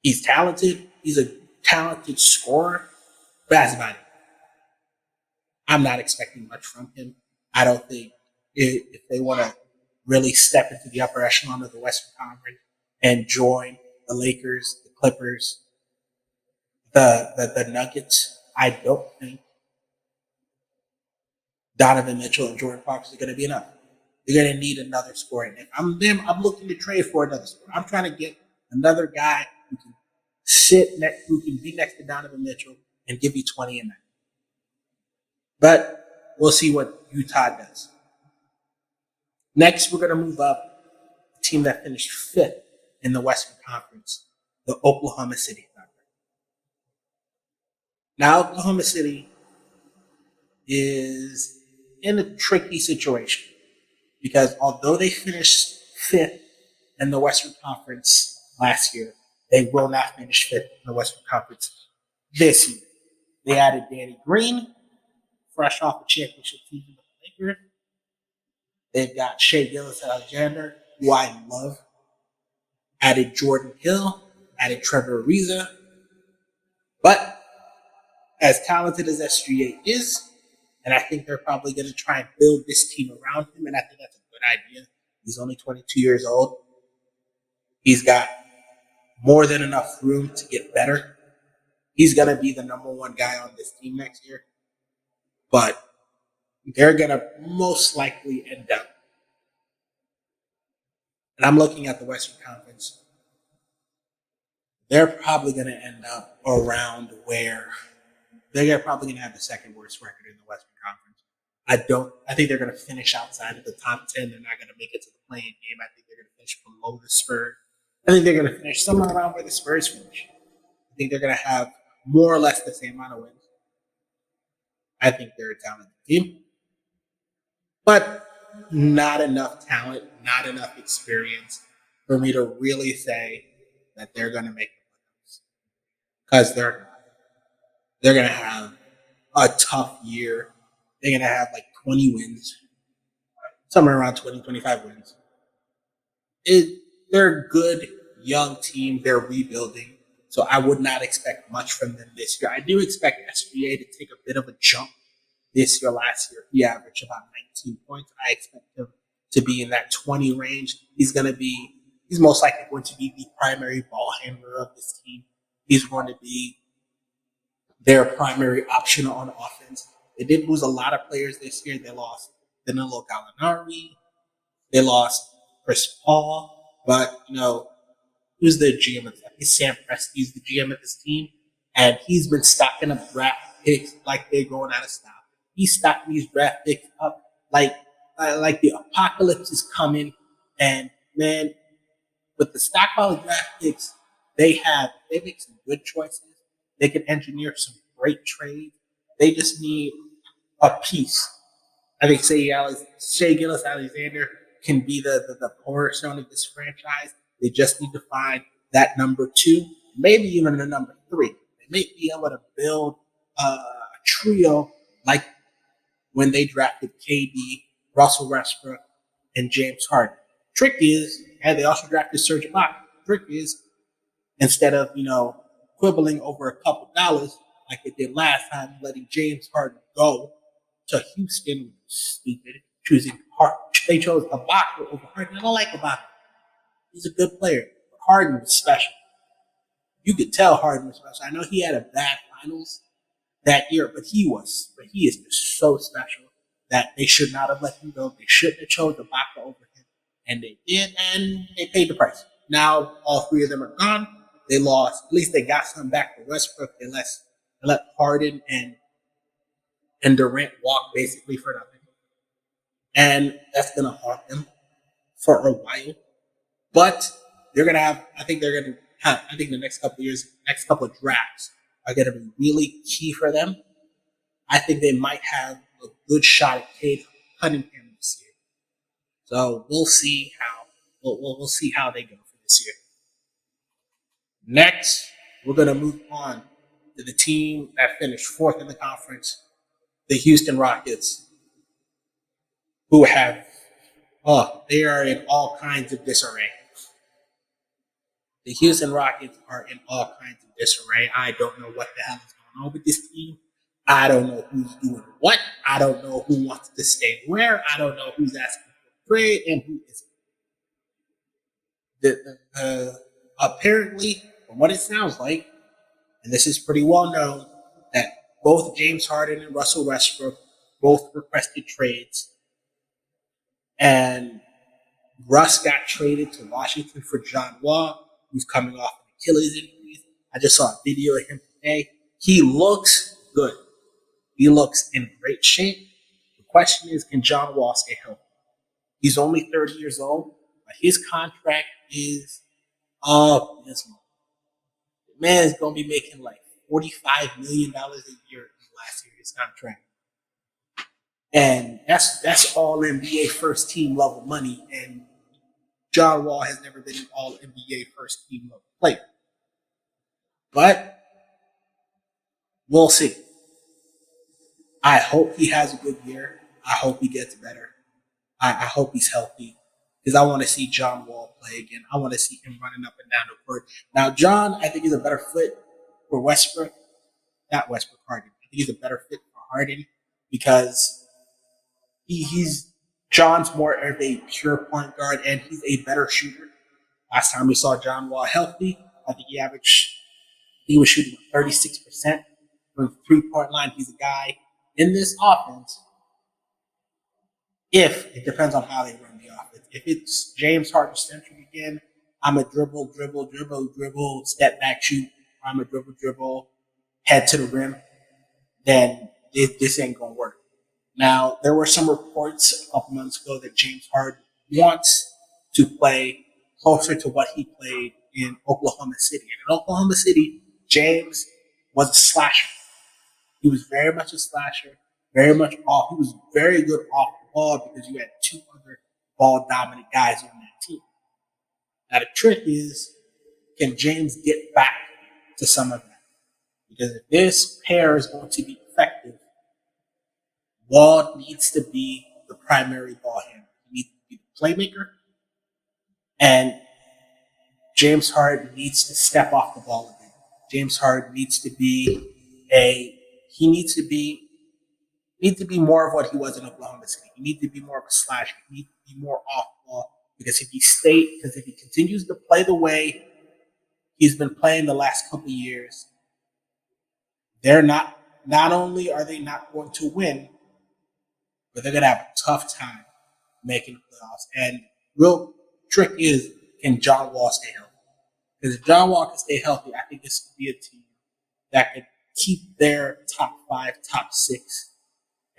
He's talented. He's a talented scorer, but that's about it. I'm not expecting much from him. I don't think if they want to really step into the upper echelon of the Western Conference and join the Lakers, the Clippers, the Nuggets, I don't think Donovan Mitchell and Jordan Clarkson are going to be enough. They're going to need another scorer. And if I'm them, I'm looking to trade for another scorer. I'm trying to get another guy who can who can be next to Donovan Mitchell and give you 20 a night. But we'll see what Utah does. Next, we're going to move up the team that finished 5th in the Western Conference, the Oklahoma City Thunder. Now, Oklahoma City is in a tricky situation because although they finished 5th in the Western Conference last year, they will not finish 5th in the Western Conference this year. They added Danny Green, fresh off a championship season with the Lakers. They've got Shai Gilgeous-Alexander, who I love. Added Jordan Hill, added Trevor Ariza. But as talented as SGA is, and I think they're probably going to try and build this team around him, and I think that's a good idea. He's only 22 years old. He's got more than enough room to get better. He's going to be the number one guy on this team next year. But they're going to most likely end up. And I'm looking at the Western Conference. They're probably going to end up around where they're probably going to have the second worst record in the Western Conference. I think they're going to finish outside of the top 10. They're not going to make it to the play-in game. I think they're going to finish below the Spurs. I think they're going to finish somewhere around where the Spurs finish. I think they're going to have more or less the same amount of wins. I think they're a talented team. But not enough talent, not enough experience for me to really say that they're going to make the playoffs. Because they're not. They're going to have a tough year. They're going to have like 20 wins, somewhere around 20, 25 wins. They're a good young team. They're rebuilding. So I would not expect much from them this year. I do expect SGA to take a bit of a jump this year. Last year, he averaged about 19 points. I expect him to be in that 20 range. He's most likely going to be the primary ball handler of this team. He's going to be their primary option on offense. They did lose a lot of players this year. They lost Danilo Gallinari. They lost Chris Paul. But, who's the GM of that? Sam Presti's the GM of this team. And he's been stocking up draft picks like they're going out of style. He's stocking these draft picks up like the apocalypse is coming. And, man, with the stockpile of draft picks they make some good choices. They can engineer some great trades. They just need a piece. I think Shai Gilgeous-Alexander can be the cornerstone of this franchise. They just need to find that number 2, maybe even the number 3. They may be able to build a trio like when they drafted KD, Russell Westbrook, and James Harden. Trick is, and they also drafted Serge Ibaka. Trick is, instead of, quibbling over a couple dollars like they did last time, letting James Harden go to Houston, stupid, choosing Harden. They chose Ibaka over Harden. I don't like Ibaka. He's a good player. But Harden was special. You could tell Harden was special. I know he had a bad finals that year, but he is just so special that they should not have let him go. They shouldn't have chose Ibaka over him. And they did, and they paid the price. Now all three of them are gone. They lost. At least they got some back for Westbrook. They let Harden and Durant walk basically for nothing. And that's gonna haunt them for a while. But they're gonna have, I think the next couple of years, next couple of drafts are gonna be really key for them. I think they might have a good shot at Cade Cunningham this year. So we'll see how they go for this year. Next, we're gonna move on to the team that finished fourth in the conference, the Houston Rockets, who they are in all kinds of disarray. The Houston Rockets are in all kinds of disarray. I don't know what the hell is going on with this team. I don't know who's doing what. I don't know who wants to stay where. I don't know who's asking for trade and who isn't. Apparently, from what it sounds like, and this is pretty well known, that both James Harden and Russell Westbrook both requested trades. And Russ got traded to Washington for John Wall, who's coming off an Achilles injury. I just saw a video of him today. He looks good. He looks in great shape. The question is, can John Wall stay healthy? He's only 30 years old, but his contract is abysmal. The man is going to be making like $45 million a year in last year's contract. And that's all NBA first team level money. And John Wall has never been an all NBA first team level player. But we'll see. I hope he has a good year. I hope he gets better. I hope he's healthy. Because I want to see John Wall play again. I want to see him running up and down the court. Now, John, I think, is a better fit for Westbrook. Not Westbrook, Harden. I think he's a better fit for Harden because John's more of a pure point guard and he's a better shooter. Last time we saw John Wall healthy, I think he was shooting 36% from the 3-point line. He's a guy in this offense. If it depends on how they run the offense. If it's James Harden centric again, I'm a dribble, step back shoot. I'm a dribble, head to the rim. Then this ain't gonna work. Now there were some reports a couple months ago that James Harden wants to play closer to what he played in Oklahoma City. And in Oklahoma City, James was a slasher. He was very much a slasher, very much off. He was very good off the ball because you had two other ball-dominant guys on that team. Now, the trick is, can James get back to some of that? Because if this pair is going to be effective, Wall needs to be the primary ball handler. He needs to be the playmaker. And James Harden needs to step off the ball again. James Harden needs to be more of what he was in Oklahoma City. He needs to be more of a slasher. He needs to be more off ball. Because if he continues to play the way he's been playing the last couple of years, not only are they not going to win, but they're going to have a tough time making the playoffs. And real trick is, can John Wall stay healthy? Because if John Wall can stay healthy, I think this could be a team that could keep their top 5, top 6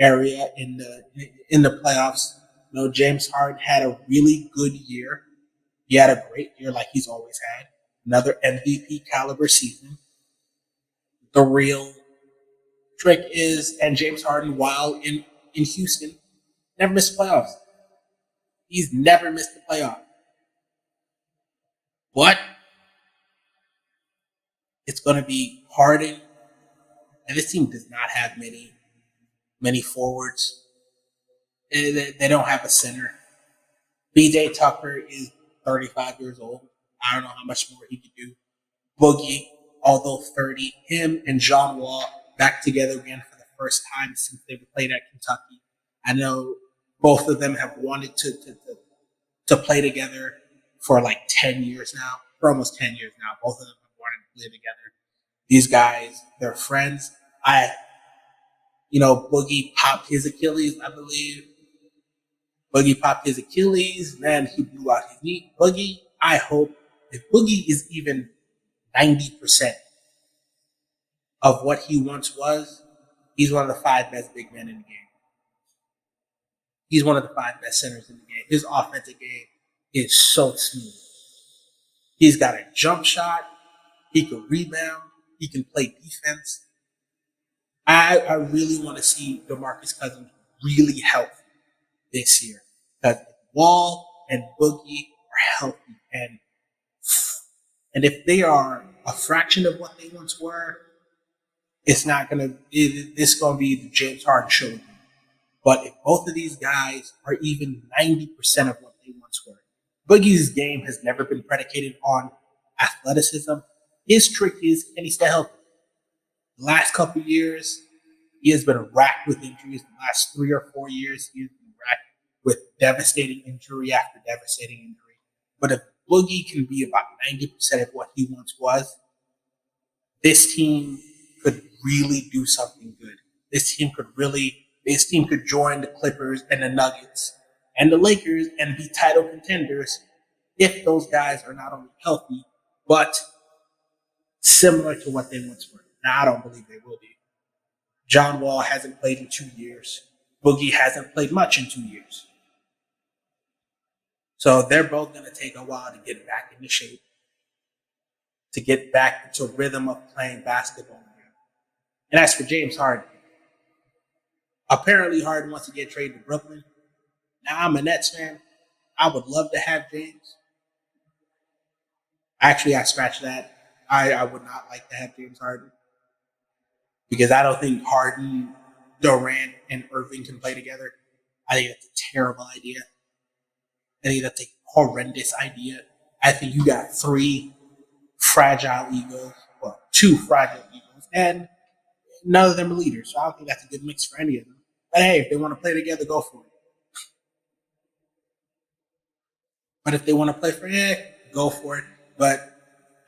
area in the playoffs. You know, James Harden had a really good year. He had a great year like he's always had. Another MVP caliber season. The real trick is, and James Harden, while in Houston, never missed the playoffs. He's never missed the playoff. But it's going to be Harden, and this team does not have many forwards. They don't have a center. BJ Tucker is 35 years old. I don't know how much more he could do. Boogie, although 30, him and John Wall back together again for the first time since they played at Kentucky. I know both of them have wanted to play together for like 10 years now, for almost 10 years now. Both of them have wanted to play together. These guys, they're friends. Boogie popped his Achilles, I believe. Boogie popped his Achilles, then he blew out his knee. Boogie, I hope if Boogie is even 90% of what he once was, he's one of the 5 best big men in the game. He's one of the 5 best centers in the game. His offensive game is so smooth. He's got a jump shot. He can rebound. He can play defense. I really want to see DeMarcus Cousins really healthy this year, because Wall and Boogie are healthy, and if they are a fraction of what they once were, it's not gonna. It's gonna be the James Harden show again. But if both of these guys are even 90% of what they once were, Boogie's game has never been predicated on athleticism. His trick is, can he stay healthy? The last couple of years, he has been racked with injuries. The last 3 or 4 years, he has been racked with devastating injury after devastating injury. But if Boogie can be about 90% of what he once was, this team could really do something good. This team could join the Clippers and the Nuggets and the Lakers and be title contenders if those guys are not only healthy, but similar to what they once were. Now, I don't believe they will be. John Wall hasn't played in 2 years. Boogie hasn't played much in 2 years. So they're both going to take a while to get back into shape, to get back into rhythm of playing basketball again. And as for James Harden, apparently Harden wants to get traded to Brooklyn. Now, I'm a Nets fan. I would love to have James. Actually, I scratched that. I would not like to have James Harden, because I don't think Harden, Durant, and Irving can play together. I think that's a terrible idea. I think that's a horrendous idea. I think you got 3 fragile egos, well, 2 fragile egos, and none of them are leaders. So I don't think that's a good mix for any of them. But hey, if they want to play together, go for it. But if they want to play for it, go for it. But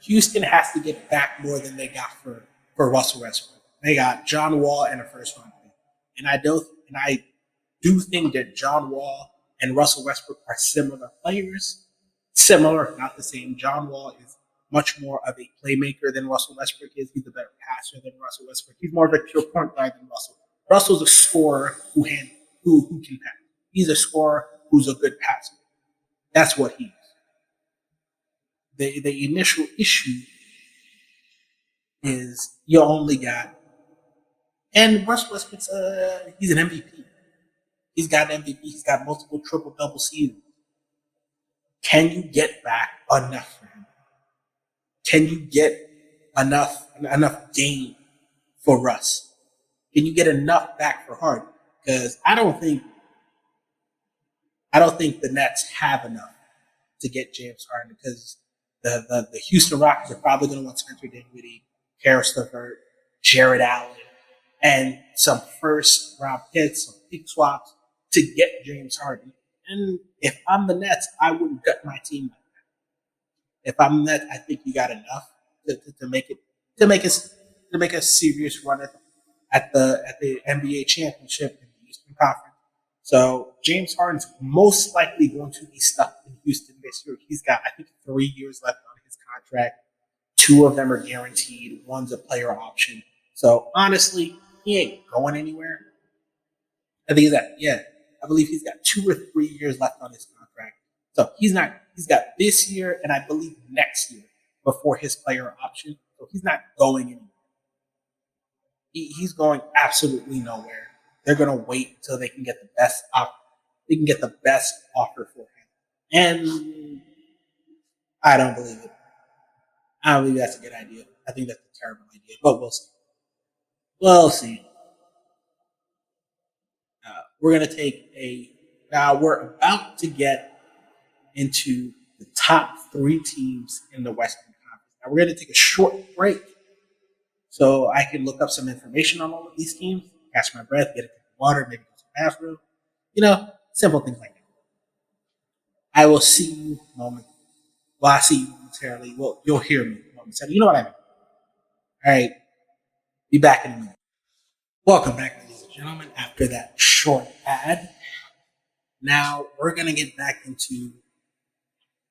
Houston has to get back more than they got for Russell Westbrook. They got John Wall and a first-round pick, and I do think that John Wall and Russell Westbrook are similar players. Similar, not the same. John Wall is much more of a playmaker than Russell Westbrook is. He's a better passer than Russell Westbrook. He's more of a pure point guard than Russell. Russell's a scorer who can pass. He's a scorer who's a good passer. That's what he is. The initial issue is you only got, and Russell Westbrook's he's an MVP. He's got an MVP. He's got multiple triple-double seasons. Can you get back enough for him? Can you get enough gain for Russ? Can you get enough back for Harden? Because I don't think the Nets have enough to get James Harden, because the Houston Rockets are probably going to want Spencer Dinwiddie, Karis LeVert, Jared Allen, and some first-round picks, some pick swaps to get James Harden. And if I'm the Nets, I wouldn't gut my team like that. If I'm the Nets, I think you got enough to make a serious run at the NBA championship in the Eastern Conference. So James Harden's most likely going to be stuck in Houston this year. He's got, I think, 3 years left on his contract. 2 of them are guaranteed. 1's a player option. So honestly, he ain't going anywhere. I believe he's got 2 or 3 years left on his contract. So he's got this year and I believe next year before his player option. So he's not going anywhere. He's going absolutely nowhere. They're going to wait until they can get the best offer for him. And I don't believe it. I don't believe that's a good idea. I think that's a terrible idea, but we'll see. We'll see. We're going to take a Now we're about to get into the top 3 teams in the Western Conference. Now we're going to take a short break so I can look up some information on all of these teams, catch my breath, get a cup of water, maybe go to the bathroom. Simple things like that. I will see you momentarily. Well, I see you momentarily. Well, you'll hear me momentarily. You know what I mean. All right. Be back in a minute. Welcome back, ladies and gentlemen, after that short ad. Now, we're going to get back into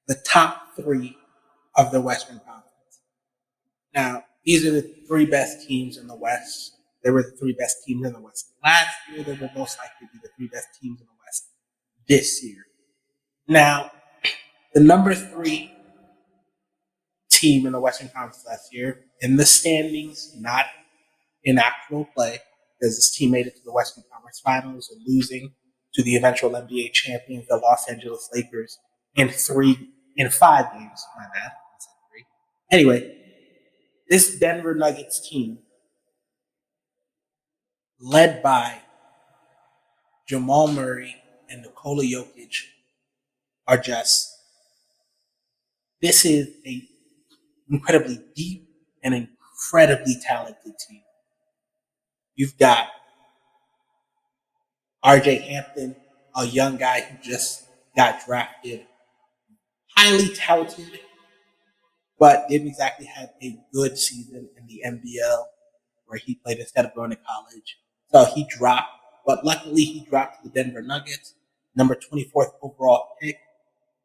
the top 3 of the Western Conference. Now, these are the 3 best teams in the West. They were the 3 best teams in the West last year. They will most likely be the 3 best teams in the West this year. Now, the number 3 team in the Western Conference last year, in the standings, not in actual play, because this team made it to the Western Conference Finals, losing to the eventual NBA champions, the Los Angeles Lakers, in 5 games. My bad. Anyway, this Denver Nuggets team, led by Jamal Murray and Nikola Jokic, this is a incredibly deep and incredibly talented team. You've got RJ Hampton, a young guy who just got drafted, highly touted, but didn't exactly have a good season in the NBL where he played instead of going to college. So he dropped, but luckily he dropped to the Denver Nuggets, number 24th overall pick.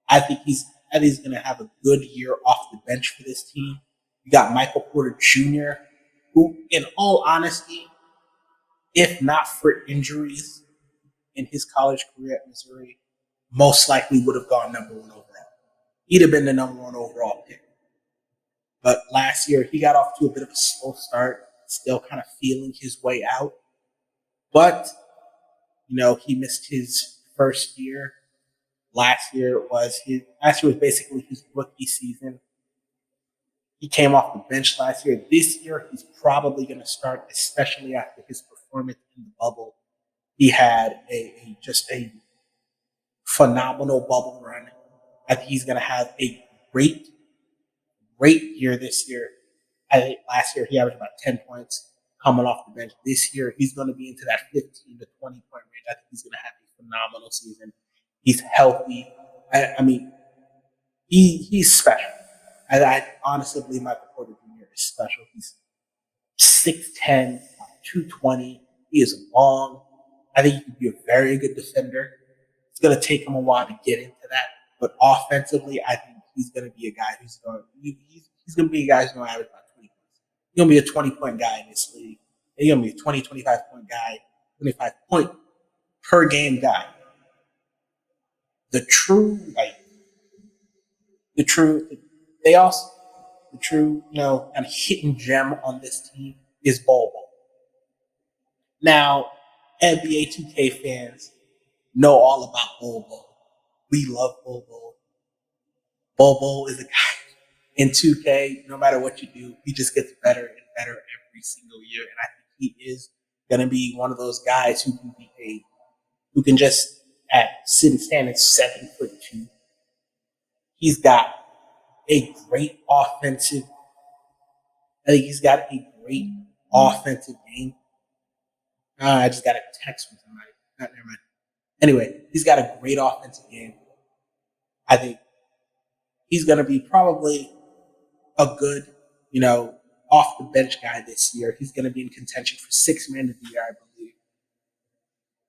I think he's going to have a good year off the bench for this team. You got Michael Porter Jr., who, in all honesty, if not for injuries in his college career at Missouri, most likely would have gone number 1 overall. He'd have been the number 1 overall pick. But last year, he got off to a bit of a slow start, still kind of feeling his way out. But, he missed his first year. Last year was basically his rookie season. He came off the bench last year. This year, he's probably going to start, especially after his performance in the bubble. He had just a phenomenal bubble run. I think he's going to have a great year this year. I think last year he averaged about 10 points coming off the bench. This year, he's going to be into that 15 to 20 point range. I think he's going to have a phenomenal season. He's healthy. He's special. I honestly believe Michael Porter Jr. is special. He's 6'10", 220. He is long. I think he could be a very good defender. It's going to take him a while to get into that. But offensively, I think he's going to be a guy who's going to be a guy who's going to average about 20 points. He's going to be a 20-point guy in this league. He's going to be a 20, 25-point guy, 25-point per game guy. The true kind of hidden gem on this team is Bol Bol. Now, NBA 2K fans know all about Bol Bol. We love Bol Bol. Bol Bol is a guy in 2K, no matter what you do, he just gets better and better every single year. And I think he is going to be one of those guys who can just stand at 7'2". He's got a great offensive. I think he's got a great offensive game. I just got a text from somebody. Never mind. Anyway, he's got a great offensive game. I think he's going to be probably a good, off the bench guy this year. He's going to be in contention for 6th man of the year, I believe.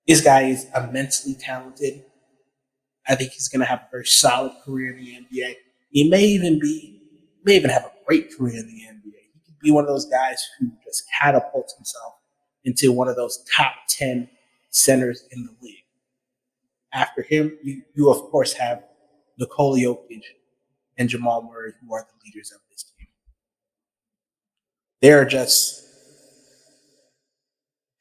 This guy is immensely talented. I think he's going to have a very solid career in the NBA. He may even have a great career in the NBA. He could be one of those guys who just catapults himself into one of those top 10 centers in the league. After him, you of course have Nikola Jokic and Jamal Murray, who are the leaders of this team.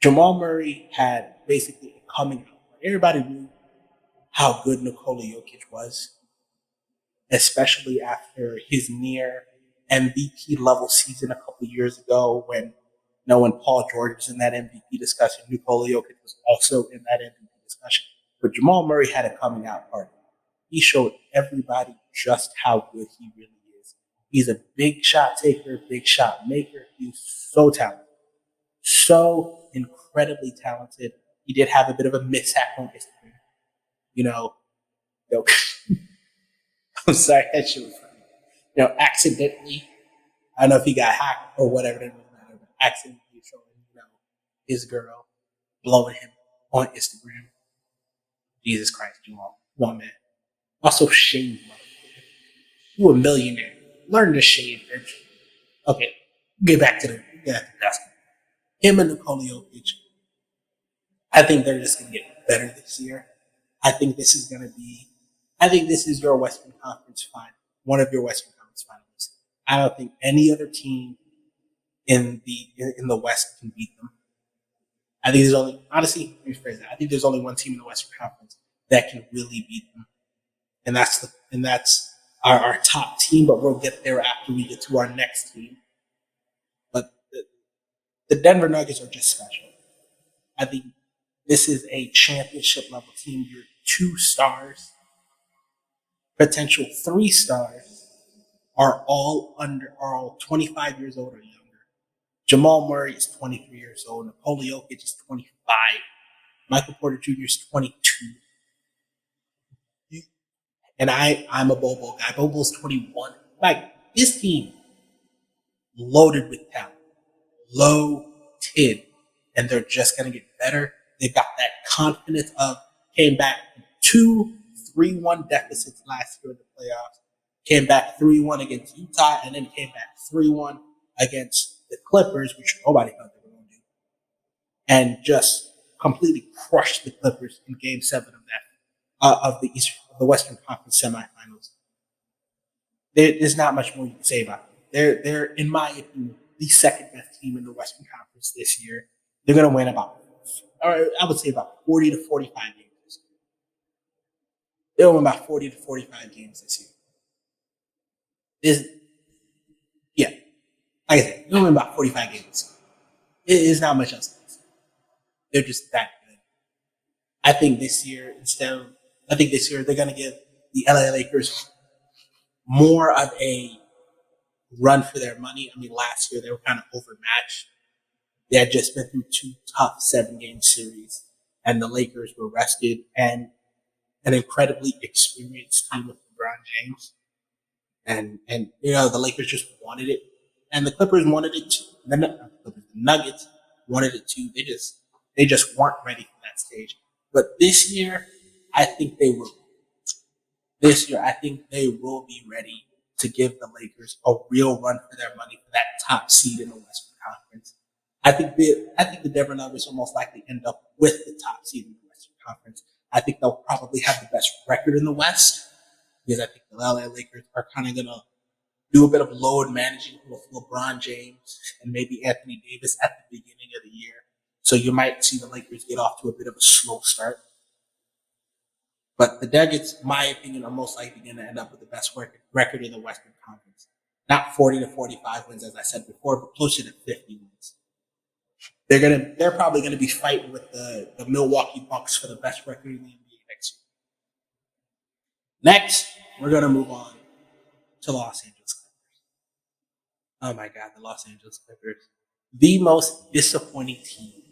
Jamal Murray had basically a coming out. Everybody knew how good Nikola Jokic was, especially after his near MVP level season a couple years ago when Paul George was in that MVP discussion. Nikola Jokic was also in that MVP discussion. But Jamal Murray had a coming out party. He showed everybody just how good he really is. He's a big shot taker, big shot maker. He's so talented. So incredibly talented. He did have a bit of a mishap on Instagram. Yo, I'm sorry, that shit was funny. Accidentally, I don't know if he got hacked or whatever, it doesn't matter, but accidentally showing, his girl blowing him on Instagram. Jesus Christ, Jamal. One man. Also, shade, motherfucker. You a millionaire. Learn to shade, bitch. Okay, get back to the basketball. Him and Nikola Jokic, I think they're just going to get better this year. I think this is your Western Conference final, one of your Western Conference finalists. I don't think any other team in the West can beat them. I think there's only one team in the Western Conference that can really beat them, and that's our top team. But we'll get there after we get to our next team. But the Denver Nuggets are just special. I think this is a championship level team. Your 2 stars, potential 3 stars, are all 25 years old or younger. Jamal Murray is 23 years old. Nikola Jokic is 25. Michael Porter Jr. is 22. And I'm a Bobo guy. Bobo's 21. Like, this team, loaded with talent. Loaded. And they're just going to get better. They've got that confidence came back 2-3-1 deficits last year in the playoffs. Came back 3-1 against Utah, and then came back 3-1 against the Clippers, which nobody thought they were going to do. And just completely crushed the Clippers in Game 7 of the Western Conference semifinals. There's not much more you can say about them. They're, in my opinion, the second best team in the Western Conference this year. They're going to win about 40 to 45 games this year. They'll win about 40 to 45 games this year. Like I said, they'll win about 45 games. It's not much else. They're just that good. I think this year they're going to give the LA Lakers more of a run for their money. I mean, last year they were kind of overmatched. They had just been through 2 tough 7-game series, and the Lakers were rested and an incredibly experienced team with LeBron James. And the Lakers just wanted it, and the Clippers wanted it too. The Nuggets wanted it too. They just weren't ready for that stage. But this year, I think they will. This year, I think they will be ready to give the Lakers a real run for their money for that top seed in the Western Conference. I think the Denver Nuggets will most likely end up with the top seed in the Western Conference. I think they'll probably have the best record in the West, because I think the LA Lakers are kind of going to do a bit of load managing with LeBron James and maybe Anthony Davis at the beginning of the year. So you might see the Lakers get off to a bit of a slow start. But the Nuggets, in my opinion, are most likely going to end up with the best record in the Western Conference. Not 40 to 45 wins, as I said before, but closer to 50 wins. They're probably going to be fighting with the Milwaukee Bucks for the best record in the NBA next year. Next, we're going to move on to Los Angeles Clippers. Oh my God, the Los Angeles Clippers. The most disappointing team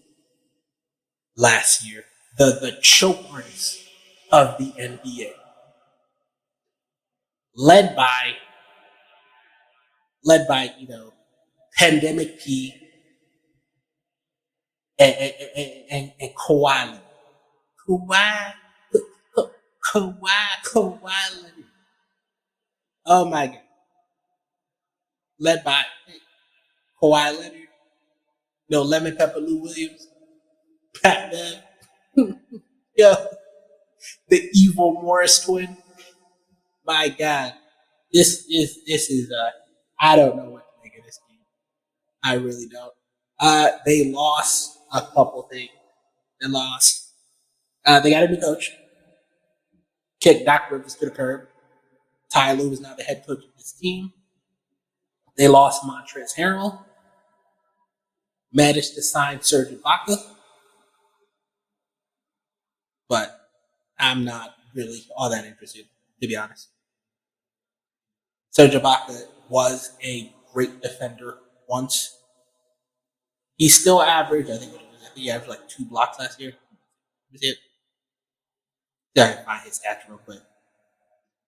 last year. The choke artists of the NBA. Led by, Pandemic P and Kawhi Leonard. Kawhi Leonard. Oh my God. Led by Kawhi Leonard. Lemon Pepper Lou Williams. Batman. Yo. The evil Morris twin. My God. This is I don't know what to make of this game. I really don't. They lost a couple things. They lost. They got a new coach. Kicked Doc Rivers to the curb. Ty Lue is now the head coach of this team. They lost Montrezl Harrell. Managed to sign Serge Ibaka. But I'm not really all that interested, to be honest. Serge Ibaka was a great defender once. He's still average. I think what it was. I think he averaged like 2 blocks last year. Was it? Yeah, I can find his stats real quick.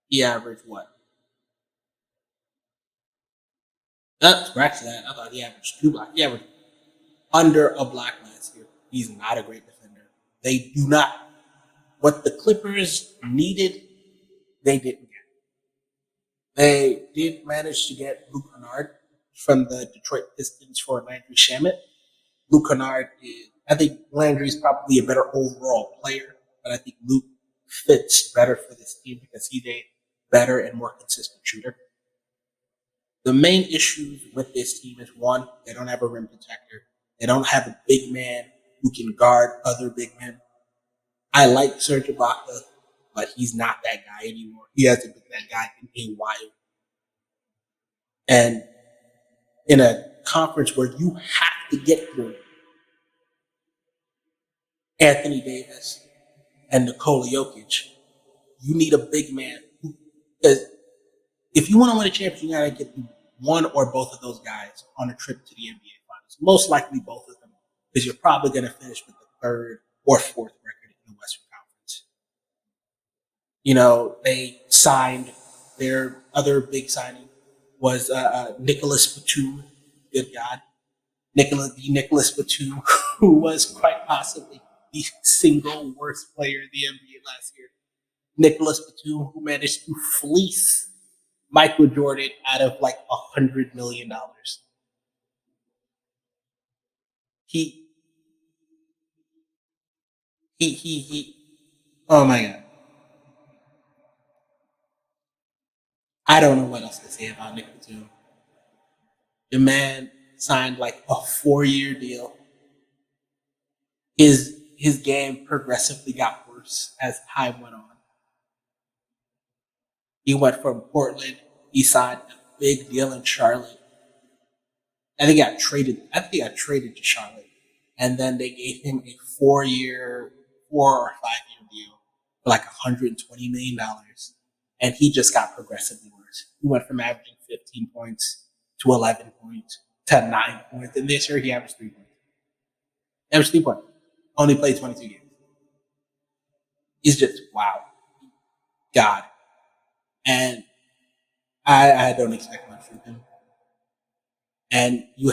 He averaged what? Scratch that. I thought he averaged 2 blocks. He averaged under a block last year. He's not a great defender. They do not. What the Clippers needed, they didn't get. They did manage to get Luke Kennard from the Detroit Pistons for Landry Shamet. Luke Kennard is, I think Landry is probably a better overall player, but I think Luke fits better for this team because he's a better and more consistent shooter. The main issues with this team is one, they don't have a rim protector. They don't have a big man who can guard other big men. I like Serge Ibaka, but he's not that guy anymore. He hasn't been that guy in a while. And in a conference where you have to get through Anthony Davis and Nikola Jokic, you need a big man. Because if you want to win a championship, you got to get one or both of those guys on a trip to the NBA Finals. Most likely both of them, because you're probably going to finish with the third or fourth record in the Western Conference. You know, they signed their other big signing was Nicholas Batum. Good God. Nicholas Batum, who was quite possibly the single worst player in the NBA last year. Nicholas Batum, who managed to fleece Michael Jordan out of like $100 million. He, oh my God. I don't know what else to say about Nick Batum. The man signed like a 4-year deal. His game progressively got worse as time went on. He went from Portland. He signed a big deal in Charlotte. I think he got traded to Charlotte, and then they gave him a 4 or 5 year deal for like $120 million, and he just got progressively worse. He went from averaging 15 points to 11 points to 9 points, and this year he averaged 3 points. Averaged 3 points. Only played 22 games. He's just wow, God, and I don't expect much from him. And you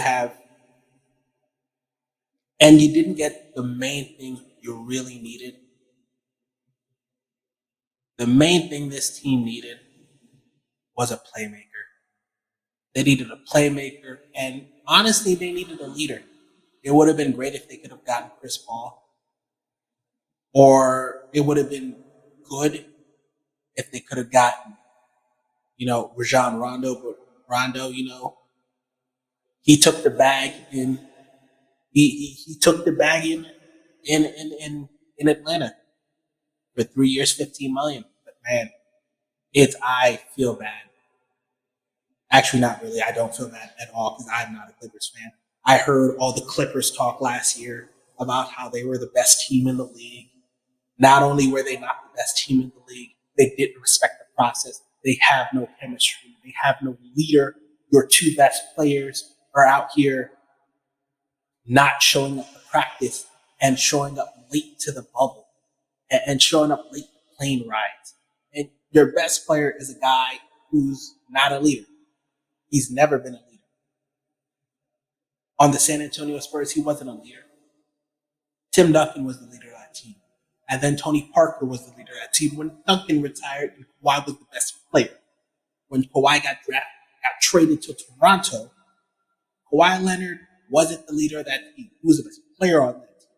didn't get the main thing you really needed. The main thing this team needed was a playmaker. They needed a playmaker, and honestly, they needed a leader. It would have been great if they could have gotten Chris Paul, or it would have been good if they could have gotten, Rajon Rondo. But Rondo, he took the bag in. He took the bag in Atlanta for 3 years, $15 million. But man, I feel bad. Actually, not really. I don't feel bad at all because I'm not a Clippers fan. I heard all the Clippers talk last year about how they were the best team in the league. Not only were they not the best team in the league, they didn't respect the process. They have no chemistry. They have no leader. Your two best players are out here not showing up to practice and showing up late to the bubble and showing up late to plane rides. And your best player is a guy who's not a leader. He's never been a leader. On the San Antonio Spurs, he wasn't a leader. Tim Duncan was the leader of that team. And then Tony Parker was the leader of that team. When Duncan retired, Kawhi was the best player. When Kawhi got traded to Toronto, Kawhi Leonard wasn't the leader of that team. He was the best player on that team.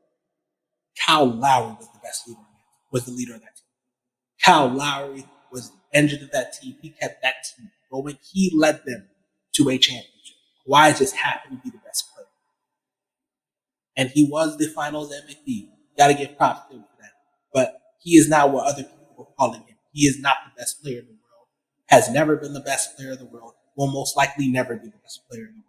Kyle Lowry was the best leader on that team, was the leader of that team. Kyle Lowry was the engine of that team. He kept that team going. He led them to a championship. Kawhi just happened to be the best player. And he was the finals MVP. Got to give props to him for that. But he is not what other people were calling him. He is not the best player in the world. Has never been the best player in the world. Will most likely never be the best player in the world.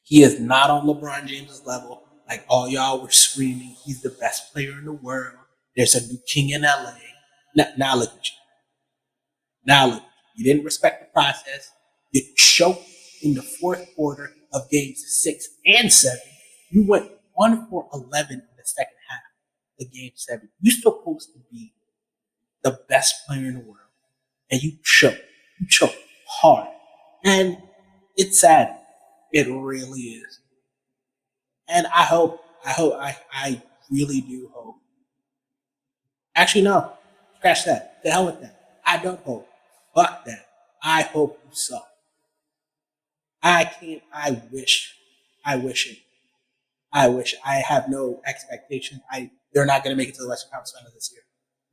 He is not on LeBron James' level. Like all y'all were screaming, he's the best player in the world. There's a new king in LA. Now look at you. Now look, you didn't respect the process. You choked in the fourth quarter of games 6 and 7. You went 1 for 11 in the second half of game 7. You're supposed to be the best player in the world, and you choked. You choked hard, and it's sad. It really is. And I really do hope. Actually, no, scratch that. The hell with that. I don't hope. Fuck that. I hope you suck. I can't. I wish. I wish it. I wish. I have no expectations. They're not going to make it to the Western Conference Finals this year.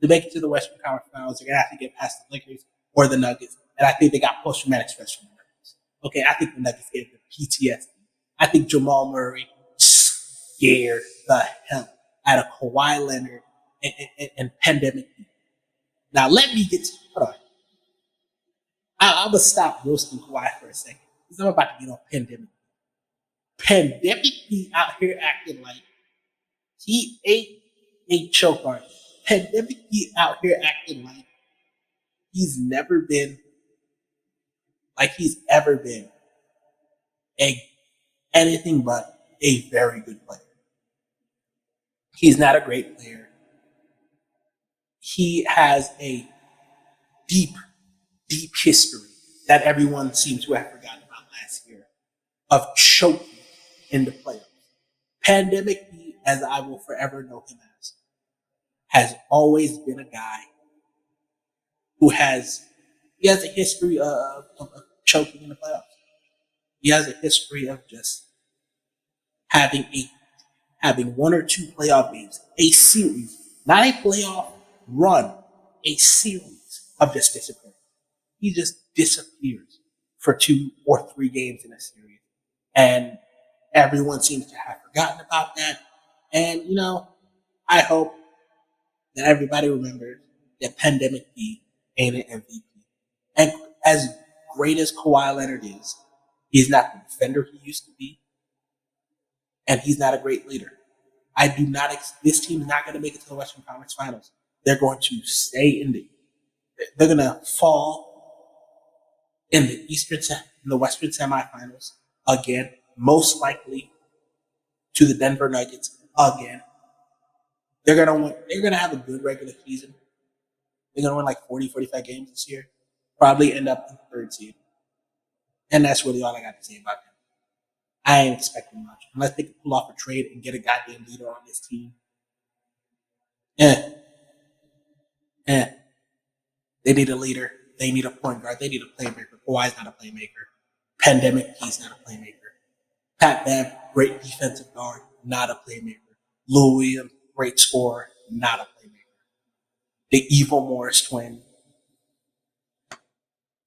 To make it to the Western Conference Finals, they're going to have to get past the Lakers or the Nuggets. And I think they got post-traumatic stress from the Nuggets. Okay, I think the Nuggets gave them PTSD. I think Jamal Murray scared the hell out of Kawhi Leonard and pandemic. Now let me get to, hold on. I'm gonna stop roasting Kawhi for a second because I'm about to get on pandemic. Pandemic be out here acting like he ate a choke artist. Pandemic be out here acting like he's never been, like he's ever been anything but a very good player. He's not a great player. He has a deep history that everyone seems to have forgotten about last year of choking in the playoffs. Pandemic, as I will forever know him as, has always been a guy who has a history of choking in the playoffs. He has a history of just having 1 or 2 playoff games, a series, not a playoff run, a series of just disappearing. He just disappears for 2 or 3 games in a series. And everyone seems to have forgotten about that. And, I hope that everybody remembers that Pandemic B ain't an MVP. And as great as Kawhi Leonard is, he's not the defender he used to be. And he's not a great leader. This team's not going to make it to the Western Conference Finals. They're going to stay they're going to fall in the Western semifinals again, most likely to the Denver Nuggets again. They're going to have a good regular season. They're going to win like 40, 45 games this year. Probably end up in the 3rd seed. And that's really all I got to say about them. I ain't expecting much. Unless they can pull off a trade and get a goddamn leader on this team. They need a leader. They need a point guard. They need a playmaker. Kawhi's not a playmaker. Pandemic, he's not a playmaker. Pat Bev, great defensive guard, not a playmaker. Lou Williams, great scorer, not a playmaker. The evil Morris twin.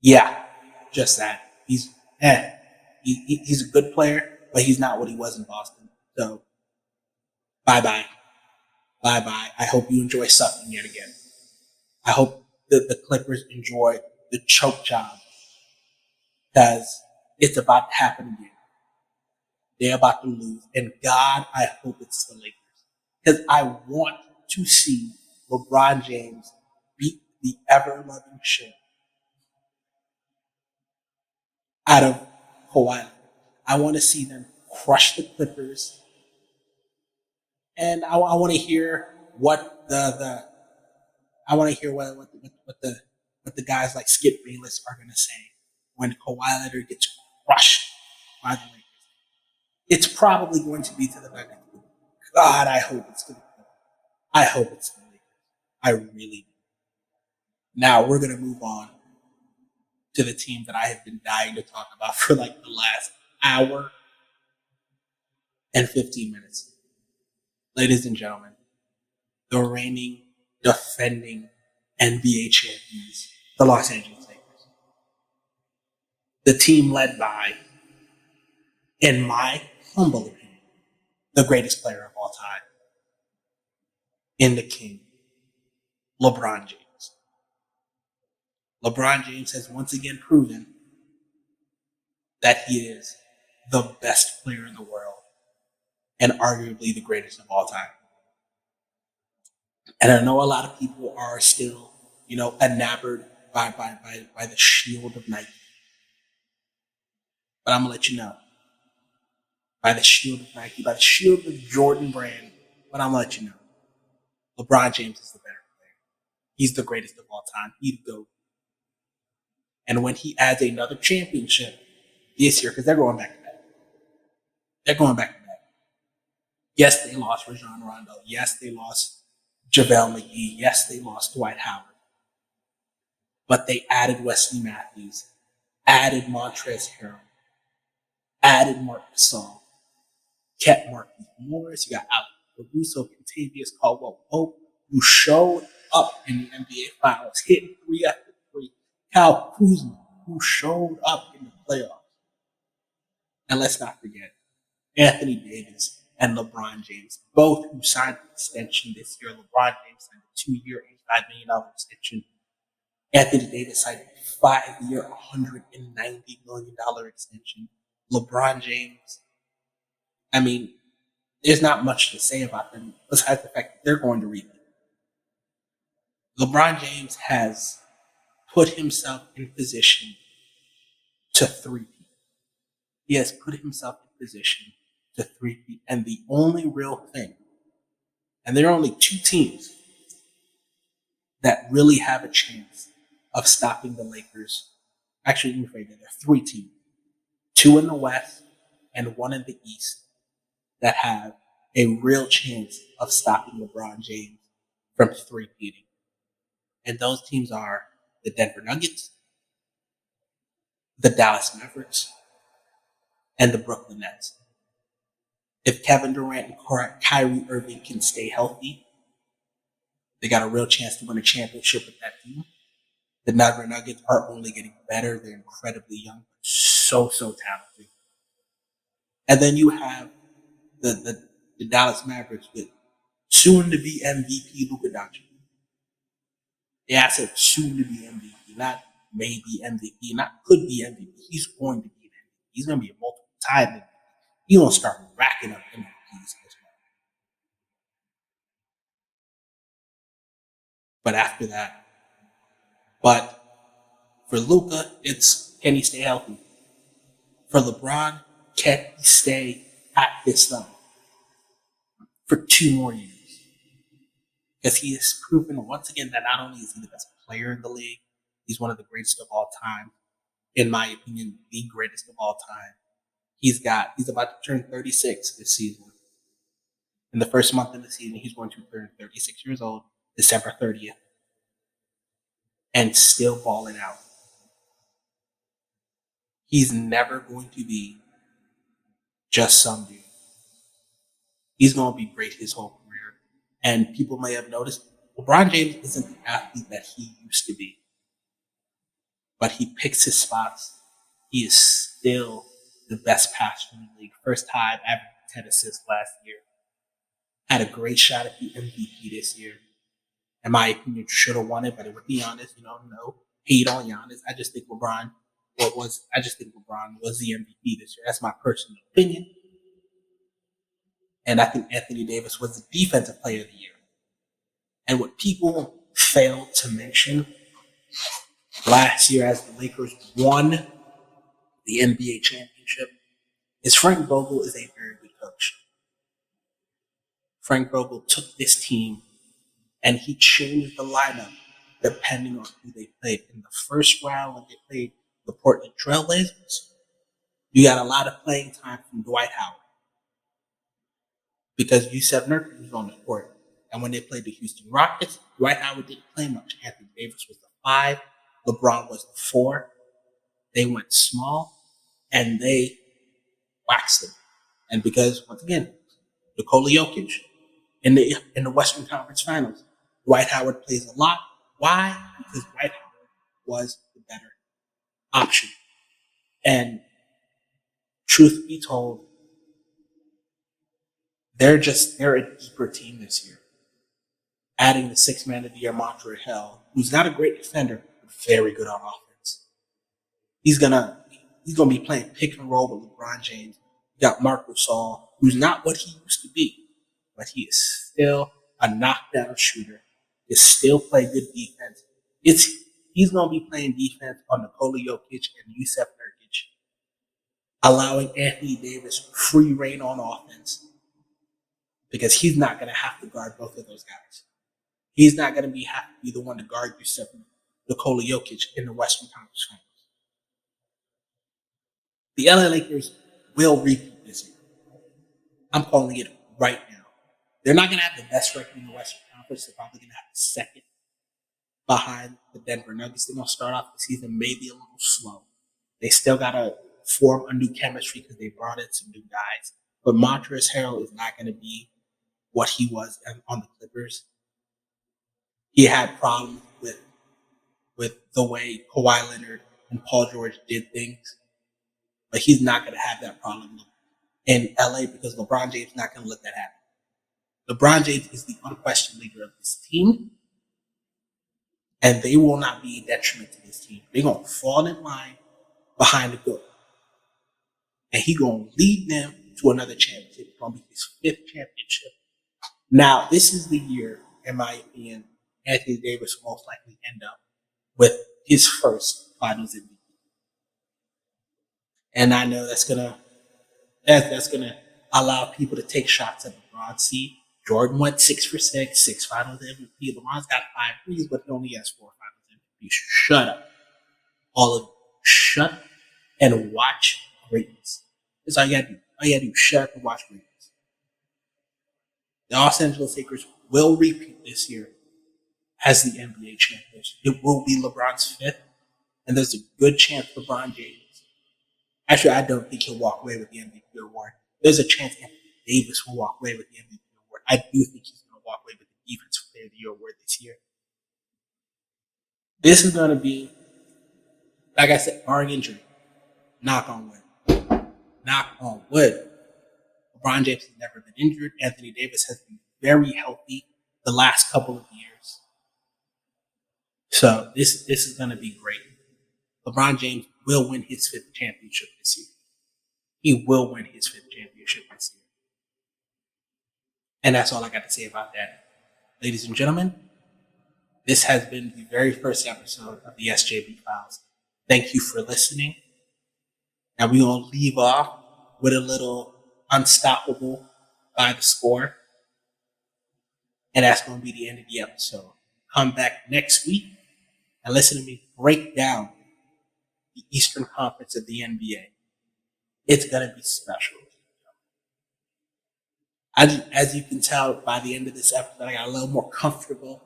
Yeah, just that. He's a good player, but he's not what he was in Boston. So, bye-bye. Bye-bye. I hope you enjoy sucking yet again. I hope that the Clippers enjoy the choke job because it's about to happen again. They're about to lose. And God, I hope it's the Lakers. Because I want to see LeBron James beat the ever-loving shit out of Kawhi. I want to see them crush the Clippers. And I want to hear what what the guys like Skip Bayless are going to say when Kawhi Leonard gets crushed by the Lakers. It's probably going to be to the Nuggets. God, I hope it's to the Lakers. I hope it's to the Lakers. I really do. Now we're going to move on to the team that I have been dying to talk about for like the last hour and 15 minutes. Ladies and gentlemen, the reigning, defending NBA champions, the Los Angeles Lakers. The team led by, in my humble opinion, the greatest player of all time in the King, LeBron James. LeBron James has once again proven that he is the best player in the world and arguably the greatest of all time. And I know a lot of people are still, enamored by the shield of Nike. But I'm gonna let you know. By the shield of Nike, by the shield of Jordan brand, but I'm gonna let you know. LeBron James is the better player. He's the greatest of all time. He'd go. And when he adds another championship this year, because they're going back to back. They're going back to back. Yes, they lost Rajon Rondo. Yes, they lost JaVale McGee. Yes, they lost Dwight Howard. But they added Wesley Matthews, added Montrezl Harrell, added Marc Gasol, kept Marquise Morris. You got Alex Caruso, Contavious Caldwell-Pope, who showed up in the NBA Finals, hitting 3 after 3. Kyle Kuzma, who showed up in the playoffs. And let's not forget Anthony Davis and LeBron James, both who signed an extension this year. LeBron James signed a 2-year, $85 million extension. Anthony Davis signed a 5-year, $190 million extension. LeBron James, I mean, there's not much to say about them besides the fact that they're going to repeat. LeBron James has put himself in position to three-peat. He has put himself in position to three-peat. And the only real thing, and there are only 2 teams that really have a chance of stopping the Lakers. Actually, let me phrase it. There are 3 teams. 2 in the West and 1 in the East that have a real chance of stopping LeBron James from three-peating. And those teams are the Denver Nuggets, the Dallas Mavericks, and the Brooklyn Nets. If Kevin Durant and Kyrie Irving can stay healthy, they got a real chance to win a championship with that team. The Denver Nuggets are only getting better. They're incredibly young, but so talented. And then you have the Dallas Mavericks with soon-to-be MVP Luka Doncic. Yeah, I said soon-to-be MVP, not maybe MVP, not could be MVP. He's going to be an MVP. He's going to be a multiple-time MVP. He's going to start racking up MVPs this month. But after that, for Luka, it's can he stay healthy? For LeBron, can he stay at this level for 2 more years? Because he has proven once again that not only is he the best player in the league, he's one of the greatest of all time. In my opinion, the greatest of all time. He's about to turn 36 this season. In the first month of the season, he's going to turn 36 years old, December 30th. And still balling out. He's never going to be just some dude. He's going to be great his whole career. And people may have noticed, LeBron James isn't the athlete that he used to be. But he picks his spots. He is still the best passer in the league. First time, averaged 10 assists last year. Had a great shot at the MVP this year. In my opinion, should have won it, but to be honest, no hate on Giannis. I just think LeBron was the MVP this year. That's my personal opinion. And I think Anthony Davis was the defensive player of the year. And what people failed to mention last year as the Lakers won the NBA championship is Frank Vogel is a very good coach. Frank Vogel took this team and he changed the lineup depending on who they played. In the first round, when they played the Portland Trailblazers, you got a lot of playing time from Dwight Howard because Yusef Nurkic was on the court. And when they played the Houston Rockets, Dwight Howard didn't play much. Anthony Davis was the 5. LeBron was the 4. They went small and they waxed them. And because, once again, Nikola Jokic in the Western Conference Finals, Dwight Howard plays a lot. Why? Because Dwight Howard was the better option. And truth be told, they're a deeper team this year. Adding the 6th man of the year, Montrezl Harrell, who's not a great defender, but very good on offense. He's gonna be playing pick and roll with LeBron James. You got Marc Gasol, who's not what he used to be, but he is still a knockdown shooter, can still play good defense. He's going to be playing defense on Nikola Jokic and Yusef Nurkic, allowing Anthony Davis free reign on offense because he's not going to have to guard both of those guys. He's not going to have to be the one to guard Yusef Nikola Jokic in the Western Conference Finals. The LA Lakers will repeat this year. I'm calling it right now. They're not going to have the best record in the Western Conference. They're probably going to have the second behind the Denver Nuggets. They're going to start off the season maybe a little slow. They still got to form a new chemistry because they brought in some new guys. But Montrezl Harrell is not going to be what he was on the Clippers. He had problems with the way Kawhi Leonard and Paul George did things. But he's not going to have that problem in LA because LeBron James is not going to let that happen. LeBron James is the unquestioned leader of this team, and they will not be a detriment to this team. They're going to fall in line behind the goal. And he's going to lead them to another championship. It's going to be his 5th championship. Now, this is the year, in my opinion, Anthony Davis will most likely end up with his first Finals MVP. And I know that's gonna allow people to take shots at LeBron. See, Jordan went 6 for 6 Finals MVP. LeBron's got 5 threes, but he only has 4 Finals MVP. Shut up, all of you. Shut up and watch greatness. That's all you gotta do. All you gotta do is shut up and watch greatness. The Los Angeles Lakers will repeat this year as the NBA champions. It will be LeBron's 5th, and there's a good chance LeBron James. Actually, I don't think he'll walk away with the MVP award. There's a chance Anthony Davis will walk away with the MVP award. I do think he's going to walk away with the Defensive Player of the Year award this year. This is going to be, like I said, barring injury. Knock on wood. Knock on wood. LeBron James has never been injured. Anthony Davis has been very healthy the last couple of years. So this is going to be great. LeBron James will win his 5th championship this year. He will win his 5th championship this year. And that's all I got to say about that. Ladies and gentlemen, this has been the very first episode of the SJP Files. Thank you for listening. Now we're going to leave off with a little Unstoppable by The Score. And that's going to be the end of the episode. Come back next week and listen to me break down the Eastern Conference of the NBA. It's going to be special. As you can tell by the end of this episode, I got a little more comfortable.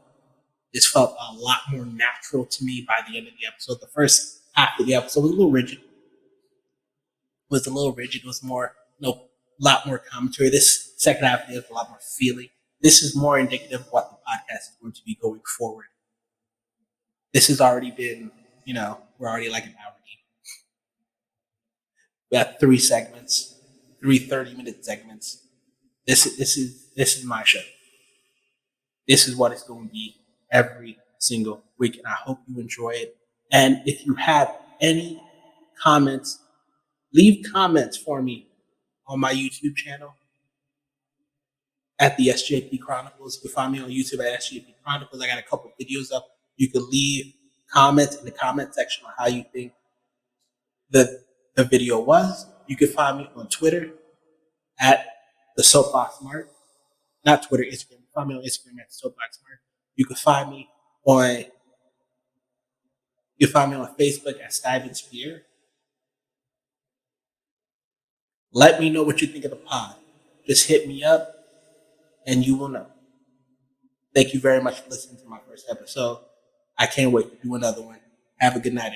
This felt a lot more natural to me by the end of the episode. The first half of the episode was a little rigid. It was more, a lot more commentary. This second half of the episode was a lot more feeling. This is more indicative of what the podcast is going to be going forward. This has already been, we're already like an hour deep. We have 3 segments, 3 30-minute segments. This is my show. This is what it's going to be every single week, and I hope you enjoy it. And if you have any comments, leave comments for me on my YouTube channel at the SJP Chronicles. You can find me on YouTube at SJP Chronicles. I got a couple videos up. You can leave comments in the comment section on how you think the video was. You can find me on Twitter at the Soapbox Smart. Not Twitter, Instagram. Find me on Instagram at the Soapbox Smart. You can find me on Facebook at Steven Spear. Let me know what you think of the pod. Just hit me up and you will know. Thank you very much for listening to my first episode. I can't wait to do another one. Have a good night.